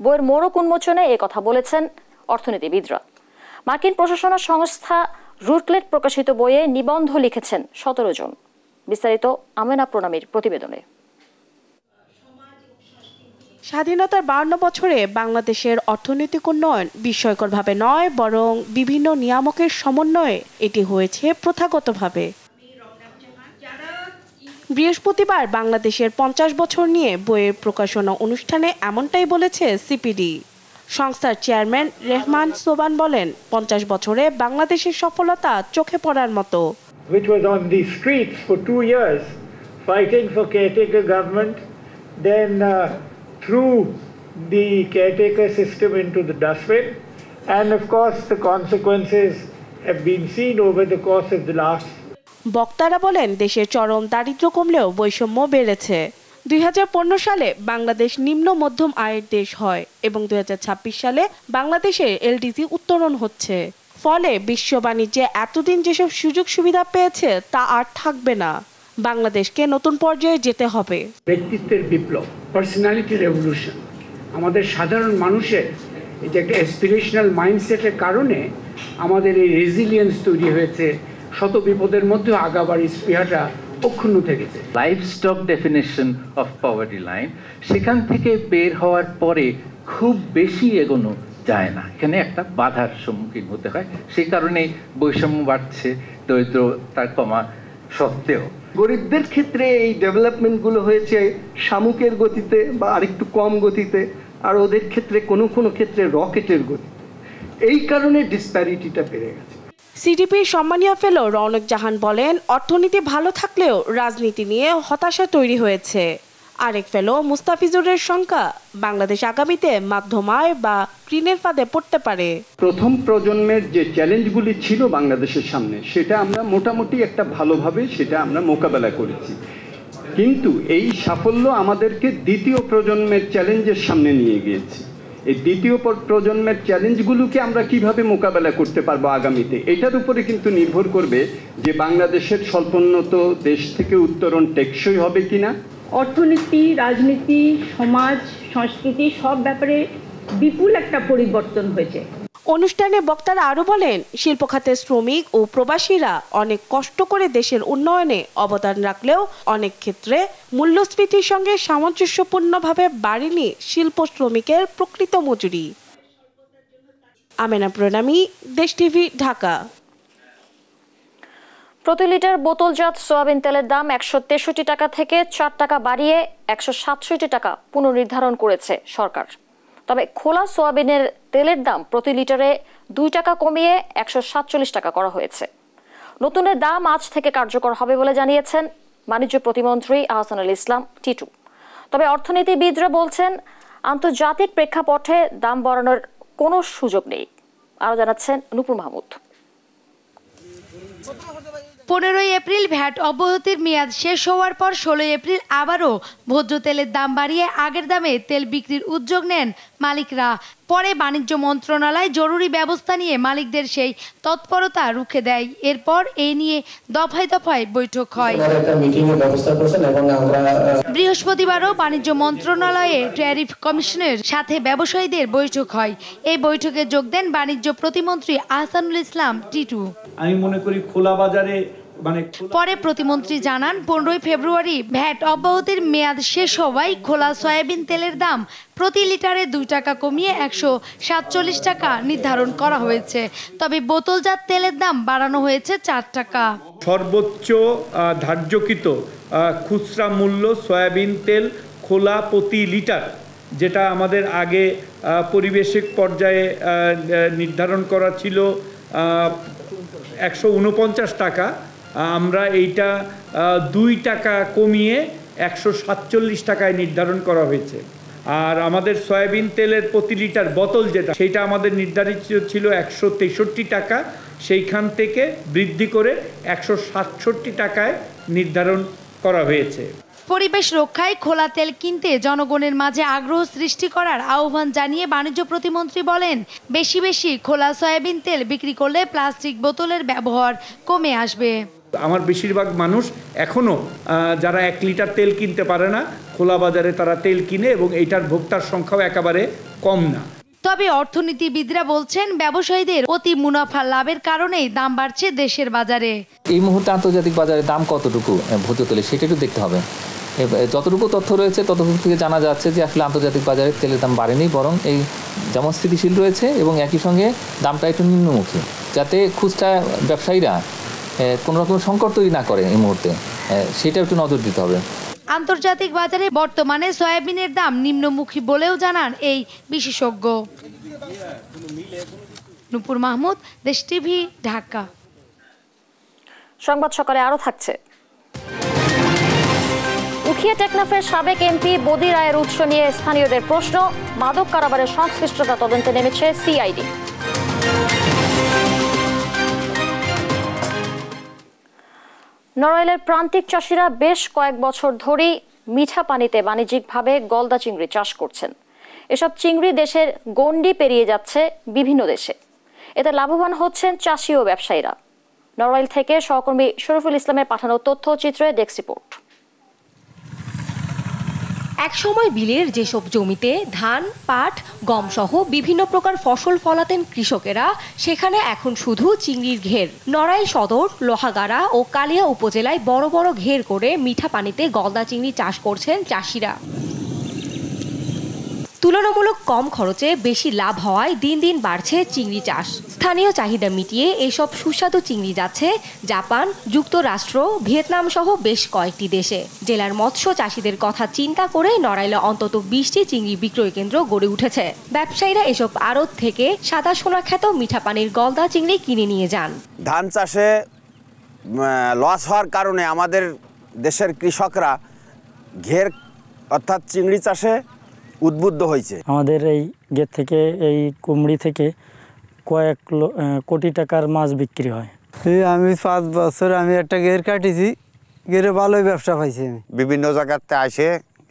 বইয়ের মোড়ক উন্মোচনে কথা বলেছেন অর্থনীতিবিদরা। মার্কিন প্রশাসনা সংস্থা রুটলেট প্রকাশিত বইয়ে নিবন্ধ লিখেছেন 17 জন। বিস্তারিত আমেনা প্রণামীর প্রতিবেদনে। স্বাধীনতার 52 বছরে বাংলাদেশের অর্থনৈতিক উন্নয়ন বিস্ময়করভাবে নয়, বরং বিভিন্ন নিয়ামকের সমন্বয়ে এটি হয়েছে প্রথাগতভাবে। বৃহস্পতিবার বাংলাদেশের 50 বছর নিয়ে বইয়ের প্রকাশনা অনুষ্ঠানে এমনটাই বলেছে সিপিডি। সংস্থার চেয়ারম্যান রেহমান সোবান বলেন, 50 বছরে বাংলাদেশের সফলতা চোখে পড়ার মতো। Which was on the streets for 2 years fighting for caretaker government, then threw the caretaker system into the dustbin, and of course the consequences have been seen over the course of the last. বক্তারা বলেন, দেশের চরম দারিদ্র্য কমলেও বৈষম্য বেড়েছে। 2015 সালে বাংলাদেশ নিম্ন মধ্যম আয়ের দেশ হয় এবং 2026 সালে বাংলাদেশের এলডিসি উত্তরণ হচ্ছে। ফলে বিশ্ব বাণিজ্যে এতদিন যেসব সুযোগ সুবিধা পেয়েছে তা আর থাকবে না। বাংলাদেশকে নতুন পর্যায়ে যেতে হবে। ব্যক্তিত্বের বিপ্লব, পার্সোনালিটি রেভলিউশন, আমাদের সাধারণ মানুষের এই যে একটা অ্যাসপিরেশনাল মাইন্ডসেটের কারণে আমাদের এই রেজিলিয়েন্স তৈরি হয়েছে। শত বিপদের মধ্যে আগাবার স্পৃহাটা অক্ষুণ্ণ থেকেছে। Livestock definition of poverty line, সেখান থেকে বের হওয়ার পরে খুব বেশি এগোনো যায় না, এখানে একটা বাধার সম্মুখীন হতে হয়। সেই কারণেই বৈষম্য বাড়ছে, দরিদ্রতা কমা সত্ত্বেও। গরিবদের ক্ষেত্রে এই ডেভেলপমেন্টগুলো হয়েছে শামুকের গতিতে বা আরেকটু কম গতিতে, আর ওদের ক্ষেত্রে কোনো কোনো ক্ষেত্রে রকেটের গতি। এই কারণে ডিসপ্যারিটিটা বেড়ে গেছে। সিডিপির সম্মানীয় ফেলো রৌনক জাহান বলেন, অর্থনীতি ভালো থাকলেও রাজনীতি নিয়ে হতাশা তৈরি হয়েছে। আরেক ফেলো মুস্তাফিজুরের শঙ্কা, বাংলাদেশ আগামীতে মাধ্যম আয় বা ঋণের ফাঁদে পড়তে পারে। প্রথম প্রজন্মের যে চ্যালেঞ্জগুলি ছিল বাংলাদেশের সামনে, সেটা আমরা মোটামুটি একটা ভালোভাবে সেটা আমরা মোকাবেলা করেছি, কিন্তু এই সাফল্য আমাদেরকে দ্বিতীয় প্রজন্মের চ্যালেঞ্জের সামনে নিয়ে গিয়েছে। এই দ্বিতীয় প্রজন্মের চ্যালেঞ্জগুলোকে আমরা কিভাবে মোকাবেলা করতে পারবো আগামীতে, এটার উপরে কিন্তু নির্ভর করবে যে বাংলাদেশের স্বল্পোন্নত দেশ থেকে উত্তরণ টেকসই হবে কিনা। অর্থনীতি, রাজনীতি, সমাজ, সংস্কৃতি সব ব্যাপারে বিপুল একটা পরিবর্তন হয়েছে। অনুষ্ঠানে বক্তারা আরো বলেন, শিল্প খাতের শ্রমিক ও প্রবাসীরা অনেক কষ্ট করে দেশের উন্নয়নে অবদান রাখলেও অনেক ক্ষেত্রে মূল্যস্ফীতির সঙ্গে সামঞ্জস্যপূর্ণভাবে বাড়েনি শিল্প শ্রমিকের প্রকৃত মজুরি। আমেনা প্রণামী, দেশ টিভি, ঢাকা। প্রতি লিটার বোতলজাত সয়াবিন তেলের দাম 163 টাকা থেকে 4 টাকা বাড়িয়ে 167 টাকা পুনর্নির্ধারণ করেছে সরকার। তবে খোলা সয়াবিনের তেলের দাম প্রতি লিটারে 2 টাকা কমিয়ে 147 টাকা করা হয়েছে। নতুনের দাম আজ থেকে কার্যকর হবে বলে জানিয়েছেন বাণিজ্য প্রতিমন্ত্রী আহসানুল ইসলাম টিটু। তবে অর্থনীতিবিদরা বলছেন আন্তর্জাতিক প্রেক্ষাপটে দাম বাড়ানোর কোনো সুযোগ নেই। আরো জানাচ্ছেন নূপুর মাহমুদ। 15 এপ্রিল ভ্যাট অব্যাহতির মেয়াদ শেষ হওয়ার পর 16 এপ্রিল আবারও ভোজ্য তেলের দাম বাড়িয়ে আগের দামে তেল বিক্রির উদ্যোগ নেন মালিকরা। পরে বাণিজ্য মন্ত্রণালয় জরুরি ব্যবস্থা নিয়ে মালিকদের সেই তৎপরতা রুখে দেয়। এরপর এই নিয়ে দফায় দফায় বৈঠক হয়। বৃহস্পতিবারও বাণিজ্য মন্ত্রণালয়ে ট্যারিফ কমিশনের সাথে ব্যবসায়ীদের বৈঠক হয়। এই বৈঠকে যোগ দেন বাণিজ্য প্রতিমন্ত্রী আহসানুল ইসলাম টিটু। আমি মনে করি খোলা বাজারে পরে প্রতিমন্ত্রী জানান 15 ফেব্রুয়ারি ভ্যাট অব্যাহতির মেয়াদ শেষ হওয়ায় খোলা সয়াবিন তেলের দাম প্রতি লিটারে 2 টাকা কমিয়ে 147 টাকা নির্ধারণ করা হয়েছে। তবে বোতলজাত তেলের দাম বাড়ানো হয়েছে 4 টাকা। সর্বোচ্চ ধার্যকৃত খুচরা মূল্য সয়াবিন তেল খোলা প্রতি লিটার, যেটা আমাদের আগে পরিবেশিক পর্যায়ে নির্ধারণ করা ছিল 149 টাকা, আমরা এইটা 2 টাকা কমিয়ে 147 টাকায় নির্ধারণ করা হয়েছে। আর আমাদের সয়াবিন তেলের প্রতি লিটার বোতল যেটা, সেটা আমাদের নির্ধারিত ছিল 163 টাকা, সেইখান থেকে বৃদ্ধি করে 167 টাকায় নির্ধারণ করা হয়েছে। পরিবেশ রক্ষায় খোলা তেল কিনতে জনগণের মাঝে আগ্রহ সৃষ্টি করার আহ্বান জানিয়ে বাণিজ্য প্রতিমন্ত্রী বলেন, বেশি বেশি খোলা সয়াবিন তেল বিক্রি করলে প্লাস্টিক বোতলের ব্যবহার কমে আসবে। আমার বেশিরভাগ মানুষ এখনো যারা 1 লিটার তেল কিনতে পারে না, খোলা বাজারে তারা তেল কিনে এবং এইটার ভোক্তার সংখ্যাও একেবারে কম না। তবে অর্থনীতিবিদরা বলছেন ব্যবসায়ীদের অতি মুনাফা লাভের কারণেই দাম বাড়ছে দেশের বাজারে। এই মুহূর্তে আন্তর্জাতিক বাজারে দাম কতটুকু ভোজ্য তেলের সেটা একটু দেখতে হবে। যতটুকু তথ্য রয়েছে ততটুকু থেকে জানা যাচ্ছে যে আসলে আন্তর্জাতিক বাজারে তেলের দাম বাড়েনি, বরং এই যেমন স্থিতিশীল রয়েছে এবং একই সঙ্গে দামটা একটু নিম্নমুখী, যাতে খুচরা ব্যবসায়ীরা কোনো রকম সংকট তৈরি না করে এই মুহূর্তে, সেটা একটু নজর দিতে হবে। আন্তর্জাতিক বাজারে বর্তমানে সয়াবিনের দাম নিম্নমুখী বলেও জানান এই বিশেষজ্ঞ। নূপুর মাহমুদ, দেশ টিভি, ঢাকা। সংবাদ সকালে আরো থাকছে। উখিয়া টেকনাফের সাবেক এমপি বদি রায়ের উৎস নিয়ে স্থানীয়দের প্রশ্ন, মাদক কারবারের সংশ্লিষ্টতা তদন্তে নেমেছে সিআইডি। নড়াইলের প্রান্তিক চাষিরা বেশ কয়েক বছর ধরেই মিঠা পানিতে বাণিজ্যিকভাবে গলদা চিংড়ি চাষ করছেন। এসব চিংড়ি দেশের গণ্ডি পেরিয়ে যাচ্ছে বিভিন্ন দেশে। এতে লাভবান হচ্ছেন চাষি ও ব্যবসায়ীরা। নড়াইল থেকে সহকর্মী শরীফুল ইসলামের পাঠানো তথ্যচিত্রে ডেস্ক রিপোর্ট। একসময় বিলের যেসব জমিতে ধান, পাট, গম সহ বিভিন্ন প্রকার ফসল ফলাতেন কৃষকেরা, সেখানে এখন শুধু চিংড়ির ঘের। নড়াইল সদর, লোহাগাড়া ও কালিয়া উপজেলায় বড় বড় ঘের করে মিঠা পানিতে গলদা চিংড়ি চাষ করছেন চাষিরা। তুলনামূলক কম খরচে বেশি লাভ হওয়ায় দিন দিন বাড়ছে চিংড়ি চাষ। স্থানীয় চাহিদা মিটিয়ে এসব সুস্বাদু চিংড়ি যাচ্ছে জাপান, যুক্তরাষ্ট্র, ভিয়েতনাম সহ বেশ কয়েকটি দেশে। জেলার মৎস্য চাষিদের কথা চিন্তা করে নড়াইলে অন্তত 20টি চিংড়ি বিক্রয় কেন্দ্র গড়ে উঠেছে। ব্যবসায়ীরা এসব আড়ত থেকে সাদা সোনা খ্যাত মিঠা পানির গলদা চিংড়ি কিনে নিয়ে যান। ধান চাষে লস হওয়ার কারণে আমাদের দেশের কৃষকরা ঘের অর্থাৎ চিংড়ি চাষে উদ্বুদ্ধ হয়েছে। আমাদের এই ঘের থেকে, এই কুমড়ি থেকে কয়েক কোটি টাকার মাছ বিক্রি হয়। আমি 5 বছর আমি একটা ঘের কাটিছি, ঘেরে ভালোই ব্যবসা পাইছি আমি। বিভিন্ন জায়গাতে আসে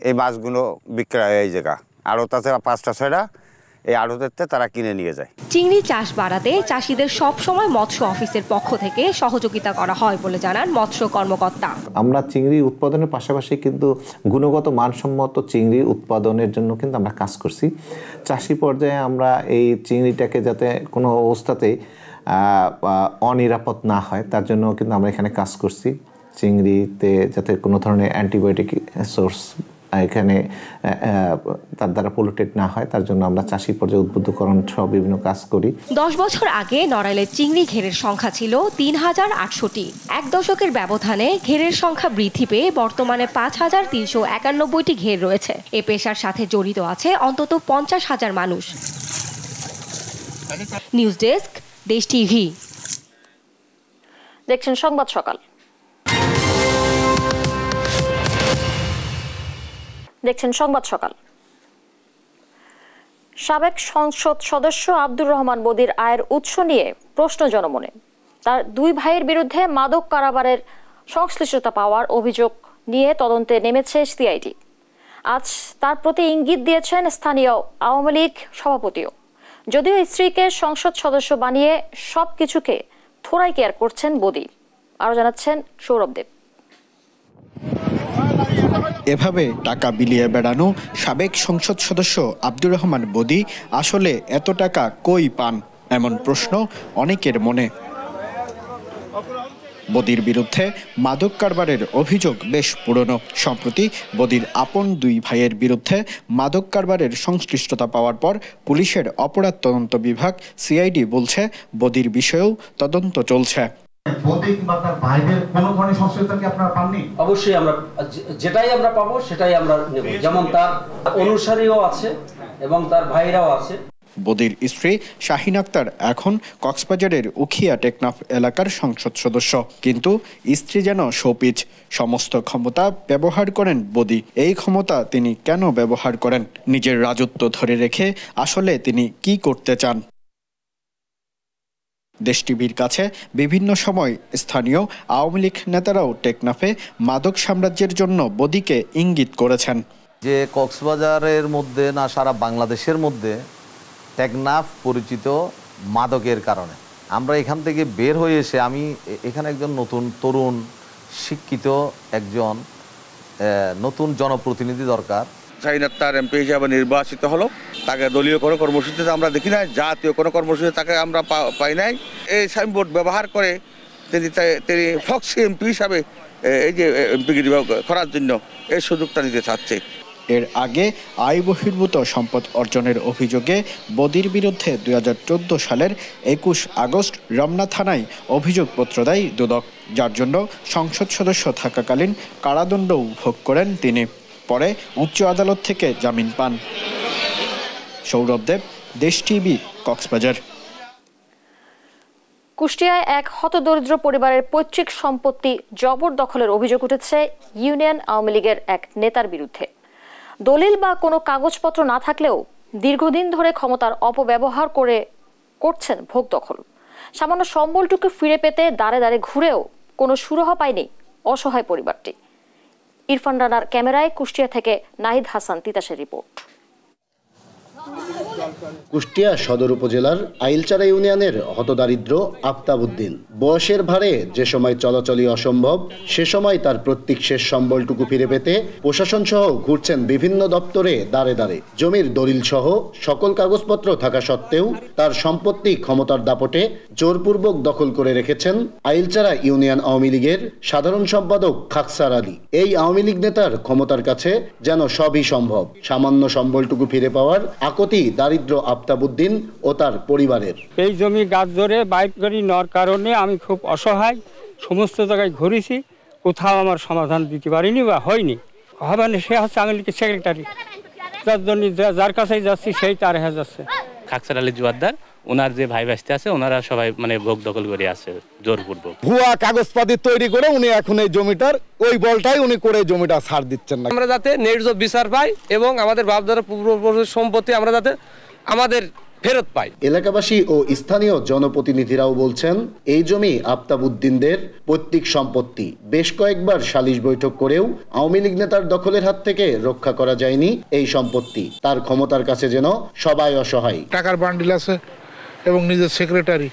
এই মাছগুলো বিক্রয় হয় এই জায়গা আড়ত আছে 5টা 6টা, এই আড়তেতে তারা কিনে নিয়ে যায়। চিংড়ি চাষ বাড়াতে চাষিদের সব সময় মৎস্য অফিসের পক্ষ থেকে সহযোগিতা করা হয় বলে জানান মৎস্য কর্মকর্তা। আমরা চিংড়ি উৎপাদনের পাশাপাশি কিন্তু গুণগত মানসম্মত চিংড়ি উৎপাদনের জন্য কিন্তু আমরা কাজ করছি। চাষি পর্যায়ে আমরা এই চিংড়িটাকে যাতে কোনো অবস্থাতেই অনিরাপদ না হয় তার জন্য কিন্তু আমরা এখানে কাজ করছি। চিংড়িতে যাতে কোনো ধরনের অ্যান্টিবায়োটিক সোর্স এখানে তার দ্বারা পলিউটেড না হয় তার জন্য আমরা চাষি পর্যায়ে উদ্বুদ্ধকরণ সহ বিভিন্ন কাজ করি। 10 বছর আগে নড়াইলের চিংড়ি ঘেরের সংখ্যা ছিল 3068টি। এক দশকের ব্যবধানে ঘেরের সংখ্যা বৃদ্ধি পেয়ে বর্তমানে 5391টি ঘের রয়েছে। এ পেশার সাথে জড়িত আছে অন্তত 50,000 মানুষ। নিউজ ডেস্ক, দেশ টিভি। দেখছেন সংবাদ সকাল। সাবেক সংসদ সদস্য আব্দুর রহমান বদির আয়ের উৎস নিয়ে প্রশ্ন জনমনে। তার 2 ভাইয়ের বিরুদ্ধে মাদক কারবারের সংশ্লিষ্টতা পাওয়ার অভিযোগ নিয়ে তদন্তে নেমেছে সিআইডি। আজ তার প্রতি ইঙ্গিত দিয়েছেন স্থানীয় আওয়ামী লীগ সভাপতিও। যদিও স্ত্রীকে সংসদ সদস্য বানিয়ে সবকিছুকে থোড়াই কেয়ার করছেন বদি। আরো জানাচ্ছেন সৌরভ দেব। এভাবে টাকা বিলিয়ে বেড়ানো সাবেক সংসদ সদস্য আব্দুর রহমান বদি আসলে এত টাকা কই পান, এমন প্রশ্ন অনেকের মনে। বদির বিরুদ্ধে মাদক কারবারের অভিযোগ বেশ পুরনো। সম্প্রতি বদির আপন 2 ভাইয়ের বিরুদ্ধে মাদক কারবারের সংশ্লিষ্টতা পাওয়ার পর পুলিশের অপরাধ তদন্ত বিভাগ সিআইডি বলছে বদির বিষয়েও তদন্ত চলছে। অবশ্যই আমরা যেটাই আমরা পাবো সেটাই আমরা নেব, যেমন তার অনুসারীও আছে এবং তার ভাইরাও আছে। বদির স্ত্রী শাহিন আক্তার এখন কক্সবাজারের উখিয়া টেকনাফ এলাকার সংসদ সদস্য, কিন্তু স্ত্রী যেন শোপিচ। সমস্ত ক্ষমতা ব্যবহার করেন বদি। এই ক্ষমতা তিনি কেন ব্যবহার করেন? নিজের রাজত্ব ধরে রেখে আসলে তিনি কি করতে চান? দেশ টিভির কাছে বিভিন্ন সময় স্থানীয় আওয়ামী লীগ নেতারাও টেকনাফে মাদক সাম্রাজ্যের জন্য বদিকে ইঙ্গিত করেছেন। যে কক্সবাজারের মধ্যে না সারা বাংলাদেশের মধ্যে টেকনাফ পরিচিত মাদকের কারণে আমরা এখান থেকে বের হয়ে এসে আমি এখানে একজন নতুন তরুণ শিক্ষিত একজন নতুন জনপ্রতিনিধি দরকার। তার এমপি হিসাবে নির্বাচিত হলো, তাকে দলীয় কোনো কর্মসূচিতে আমরা দেখি নাই, জাতীয় কোনো কর্মসূচিতে তাকে আমরা পাই নাই। এই সাইনবোর্ড ব্যবহার করে তিনি ফক্সি এমপি হিসাবে এই যে এমপিগিরি করার জন্য এই সুযোগটা নিতে চাচ্ছে। এর আগে আয় বহির্ভূত সম্পদ অর্জনের অভিযোগে বদির বিরুদ্ধে 2014 সালের 21 আগস্ট রমনা থানায় অভিযোগপত্র দেয় দুদক, যার জন্য সংসদ সদস্য থাকাকালীন কারাদণ্ড ভোগ করেন তিনি। পরে উচ্চ আদালত থেকে জামিন পান। সৌরভ দেব, দেশ টিভি, কক্সবাজার। কুষ্টিয়ায় এক হতদরিদ্র পরিবারের পৈতৃক সম্পত্তি জবরদখলের অভিযোগ উঠেছে ইউনিয়ন আওয়ামী লীগের এক নেতার বিরুদ্ধে। দলিল বা কোনো কাগজপত্র না থাকলেও দীর্ঘদিন ধরে ক্ষমতার অপব্যবহার করছেন ভোগ দখল। সামান্য সম্বলটুকু ফিরে পেতে দাঁড়ে দাঁড়ে ঘুরেও কোনো সুরাহা পায়নি অসহায় পরিবারটি। ইরফান রানার ক্যামেরায় কুষ্টিয়া থেকে নাহিদ হাসান তিতাসের রিপোর্ট। কুষ্টিয়া সদর উপজেলার আইলচারা ইউনিয়নের হতদারিদ্র আফতাব উদ্দিন। বয়সের ভারে যে সময় চলাচলই অসম্ভব, সে সময় তার প্রত্যেক শেষ সম্বলটুকু ফিরে পেতে প্রশাসন সহ ঘুরছেন বিভিন্ন দপ্তরে দাঁড়ে দাঁড়ে। জমির দলিল সহ সকল কাগজপত্র থাকা সত্ত্বেও তার সম্পত্তি ক্ষমতার দাপটে জোরপূর্বক দখল করে রেখেছেন আইলচারা ইউনিয়ন আওয়ামী লীগের সাধারণ সম্পাদক খাকসার আলী। এই আওয়ামী লীগ নেতার ক্ষমতার কাছে যেন সবই সম্ভব। সামান্য সম্বলটুকু ফিরে পাওয়ার আকতি দারিদ্র আফতাব উদ্দিন ও তার পরিবারের। এই জমি গাছ ধরে বাইক গাড়ি নেওয়ার কারণে আমি খুব অসহায়, সমস্ত জায়গায় ঘুরেছি, কোথাও আমার সমাধান দিতে পারিনি বা হয়নি। হবে না, সে হচ্ছে আওয়ামী লীগের সেক্রেটারি, যার জন্য যার কাছেই যাচ্ছি সেই তার হয়ে যাচ্ছে। খাকসার আলী জোয়ারদার, ওনার যে ভাই ভাইস্তে আছে ওনারা সবাই ভোগ দখল করে আছে জোরপূর্বক। ভুয়া কাগজপাতি তৈরি করে উনি এখন এই জমিটার ওই বলটাই উনি করে জমিটা ছাড় দিচ্ছেন না। আমরা যাতে ন্যায্য বিচার পাই এবং আমাদের বাপদাদার পূর্বপুরুষের সম্পত্তি আমরা যাতে আমাদের ফেরত পাই। এলাকাবাসী ও স্থানীয় জনপ্রতিনিধিরাও বলছেন এই জমি আফতাব উদ্দিনদের পৈতৃক সম্পত্তি। বেশ কয়েকবার সালিশ বৈঠক করেও আওয়ামী লীগ নেতার দখলের হাত থেকে রক্ষা করা যায়নি এই সম্পত্তি। তার ক্ষমতার কাছে যেন সবাই অসহায়। টাকার বান্ডিল আছে এবং নিজের সেক্রেটারি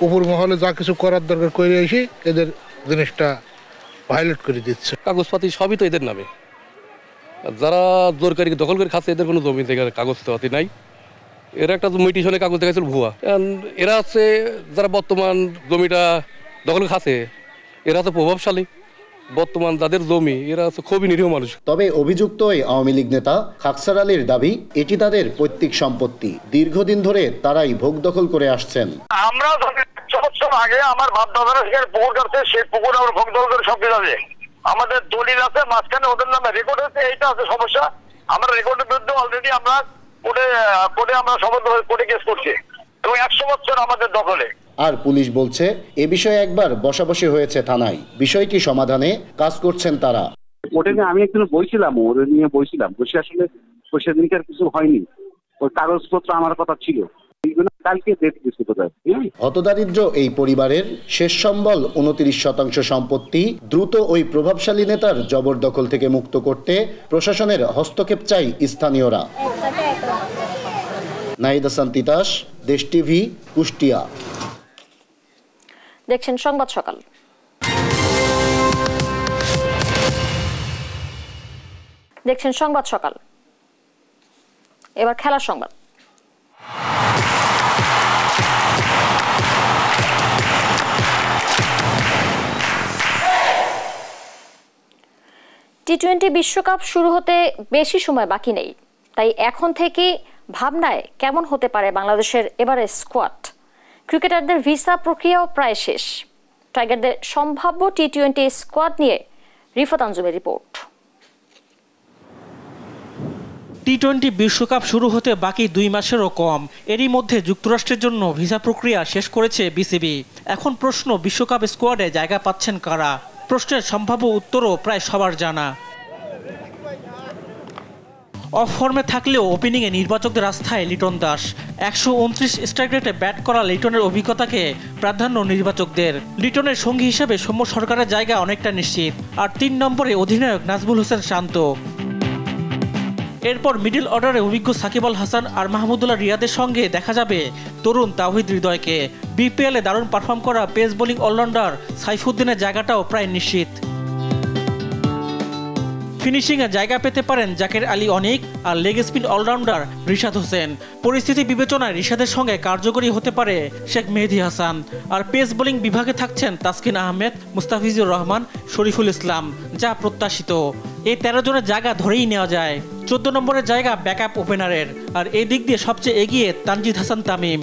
উপর মহলে যা কিছু করার দরকার করে এসে এদের জিনিসটা ভায়োলেট করে দিচ্ছে। কাগজপাতি সবই তো এদের নামে, যারা জোরকারী দখল করে খাচ্ছে এদের কোনো জমি থেকে কাগজপাতি নাই। এরা একটা মিটিশনে কাগজ দেখাচ্ছিল ভুয়া। এরা হচ্ছে যারা বর্তমান জমিটা দখল খাচ্ছে, এরা হচ্ছে প্রভাবশালী, বর্তমান যাদের জমি এরা খুবই নিরীহ মানুষ। তবে অভিযুক্ত ওই আওয়ামী লীগ নেতা খাকসার আলীর দাবি এটি তাদের পৈতৃক সম্পত্তি, দীর্ঘদিন ধরে তারাই ভোগ দখল করে আসছেন। আমরা 100 বছর আগে আমার বাপ দাদারা সেখানে পুকুর কাটছে, সেই পুকুর আমরা ভোগ দখল করে সব আছে, আমাদের দলিল আছে, মাঝখানে ওদের নামে রেকর্ড আছে, এইটা আছে সমস্যা। আমরা রেকর্ডের বিরুদ্ধে অলরেডি আমরা কোর্টে আমরা সমর্থ কোর্টে কেস করছি এবং 100 বছর আমাদের দখলে। আর পুলিশ বলছে এ বিষয়ে একবার বসাবসি হয়েছে থানায়, বিষয়টি সমাধানে কাজ করছেন তারা। ওটা নিয়ে আমি একদিন বইছিলাম, ওদের নিয়ে বইছিলাম, বসে আসলে সেদিনকে আর কিছু হয়নি, ওই কাগজপত্র আমার কথা ছিল, কালকে ডেট দিচ্ছে কোথায়। হতদারিদ্র এই পরিবারের শেষ সম্বল 29% সম্পত্তি দ্রুত ওই প্রভাবশালী নেতার জবরদখল থেকে মুক্ত করতে প্রশাসনের হস্তক্ষেপ চাই স্থানীয়রা। নাহিদ হাসান তিতাস, দেশ টিভি, কুষ্টিয়া। দেখছেন সংবাদ সকাল। দেখছেন সংবাদ সকাল। এবার খেলার সংবাদ। টি-20 বিশ্বকাপ শুরু হতে বেশি সময় বাকি নেই, তাই এখন থেকে ভাবনায় কেমন হতে পারে বাংলাদেশের এবারে স্কোয়াড। ক্রিকেটারদের ভিসা প্রক্রিয়াও প্রায় শেষ। টাইগারদের সম্ভাব্য টি-20 স্কোয়াড নিয়ে রিফাত আঞ্জুমের রিপোর্ট। টি-20 বিশ্বকাপ শুরু হতে বাকি 2 মাসেরও কম। এরই মধ্যে যুক্তরাষ্ট্রের জন্য ভিসা প্রক্রিয়া শেষ করেছে বিসিবি। এখন প্রশ্ন, বিশ্বকাপ স্কোয়াডে জায়গা পাচ্ছেন কারা? প্রশ্নের সম্ভাব্য উত্তরও প্রায় সবার জানা। অফ ফর্মে থাকলেও ওপেনিংয়ে নির্বাচকদের আস্থায় লিটন দাস। 129 স্ট্রাইক রেটে ব্যাট করা লিটনের অভিজ্ঞতাকে প্রাধান্য নির্বাচকদের। লিটনের সঙ্গী হিসেবে সৌম্য সরকারের জায়গা অনেকটা নিশ্চিত। আর 3 নম্বরে অধিনায়ক নাজমুল হোসেন শান্ত। এরপর মিডল অর্ডারে অভিজ্ঞ সাকিব আল হাসান আর মাহমুদুল্লাহ রিয়াদের সঙ্গে দেখা যাবে তরুণ তাওহিদ হৃদয়কে। বিপিএলে দারুণ পারফর্ম করা পেস বোলিং অলরাউন্ডার সাইফুদ্দিনের জায়গাটাও প্রায় নিশ্চিত। ফিনিশিংয়ে জায়গা পেতে পারেন জাকের আলী অনিক আর leg spin allrounder Rishad Hossain. পরিস্থিতি বিবেচনায় রিশাদের সঙ্গে কার্যকরী হতে পারে শেখ মেহেদী হাসান। আর পেস বোলিং বিভাগে থাকছেন তাসকিন আহমেদ, মুস্তাফিজুর রহমান, শরীফুল ইসলাম, যা প্রত্যাশিত। এই 13 জনের জায়গা ধরেই নেওয়া যায়। 14 নম্বরের জায়গা ব্যাকআপ ওপেনারের। আর এই দিক দিয়ে সবচেয়ে এগিয়ে তানজিদ হাসান তামিম।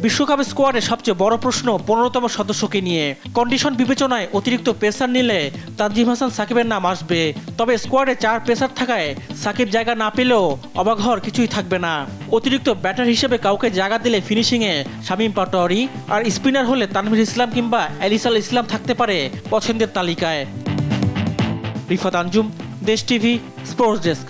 বিশ্বকাপ স্কোয়াডে সবচেয়ে বড় প্রশ্ন 15তম সদস্যকে নিয়ে। কন্ডিশন বিবেচনায় অতিরিক্ত পেসার নিলে তানজিম হাসান সাকিবের নাম আসবে। তবে স্কোয়াডে 4 পেসার থাকায় সাকিব জায়গা না পেলেও অবাক হওয়ার কিছুই থাকবে না। অতিরিক্ত ব্যাটার হিসেবে কাউকে জায়গা দিলে ফিনিশিংয়ে শামীম পাটোয়ারি, আর স্পিনার হলে তানভীর ইসলাম কিংবা এলিসাল ইসলাম থাকতে পারে পছন্দের তালিকায়। রিফাত আঞ্জুম, দেশ টিভি, স্পোর্টস ডেস্ক।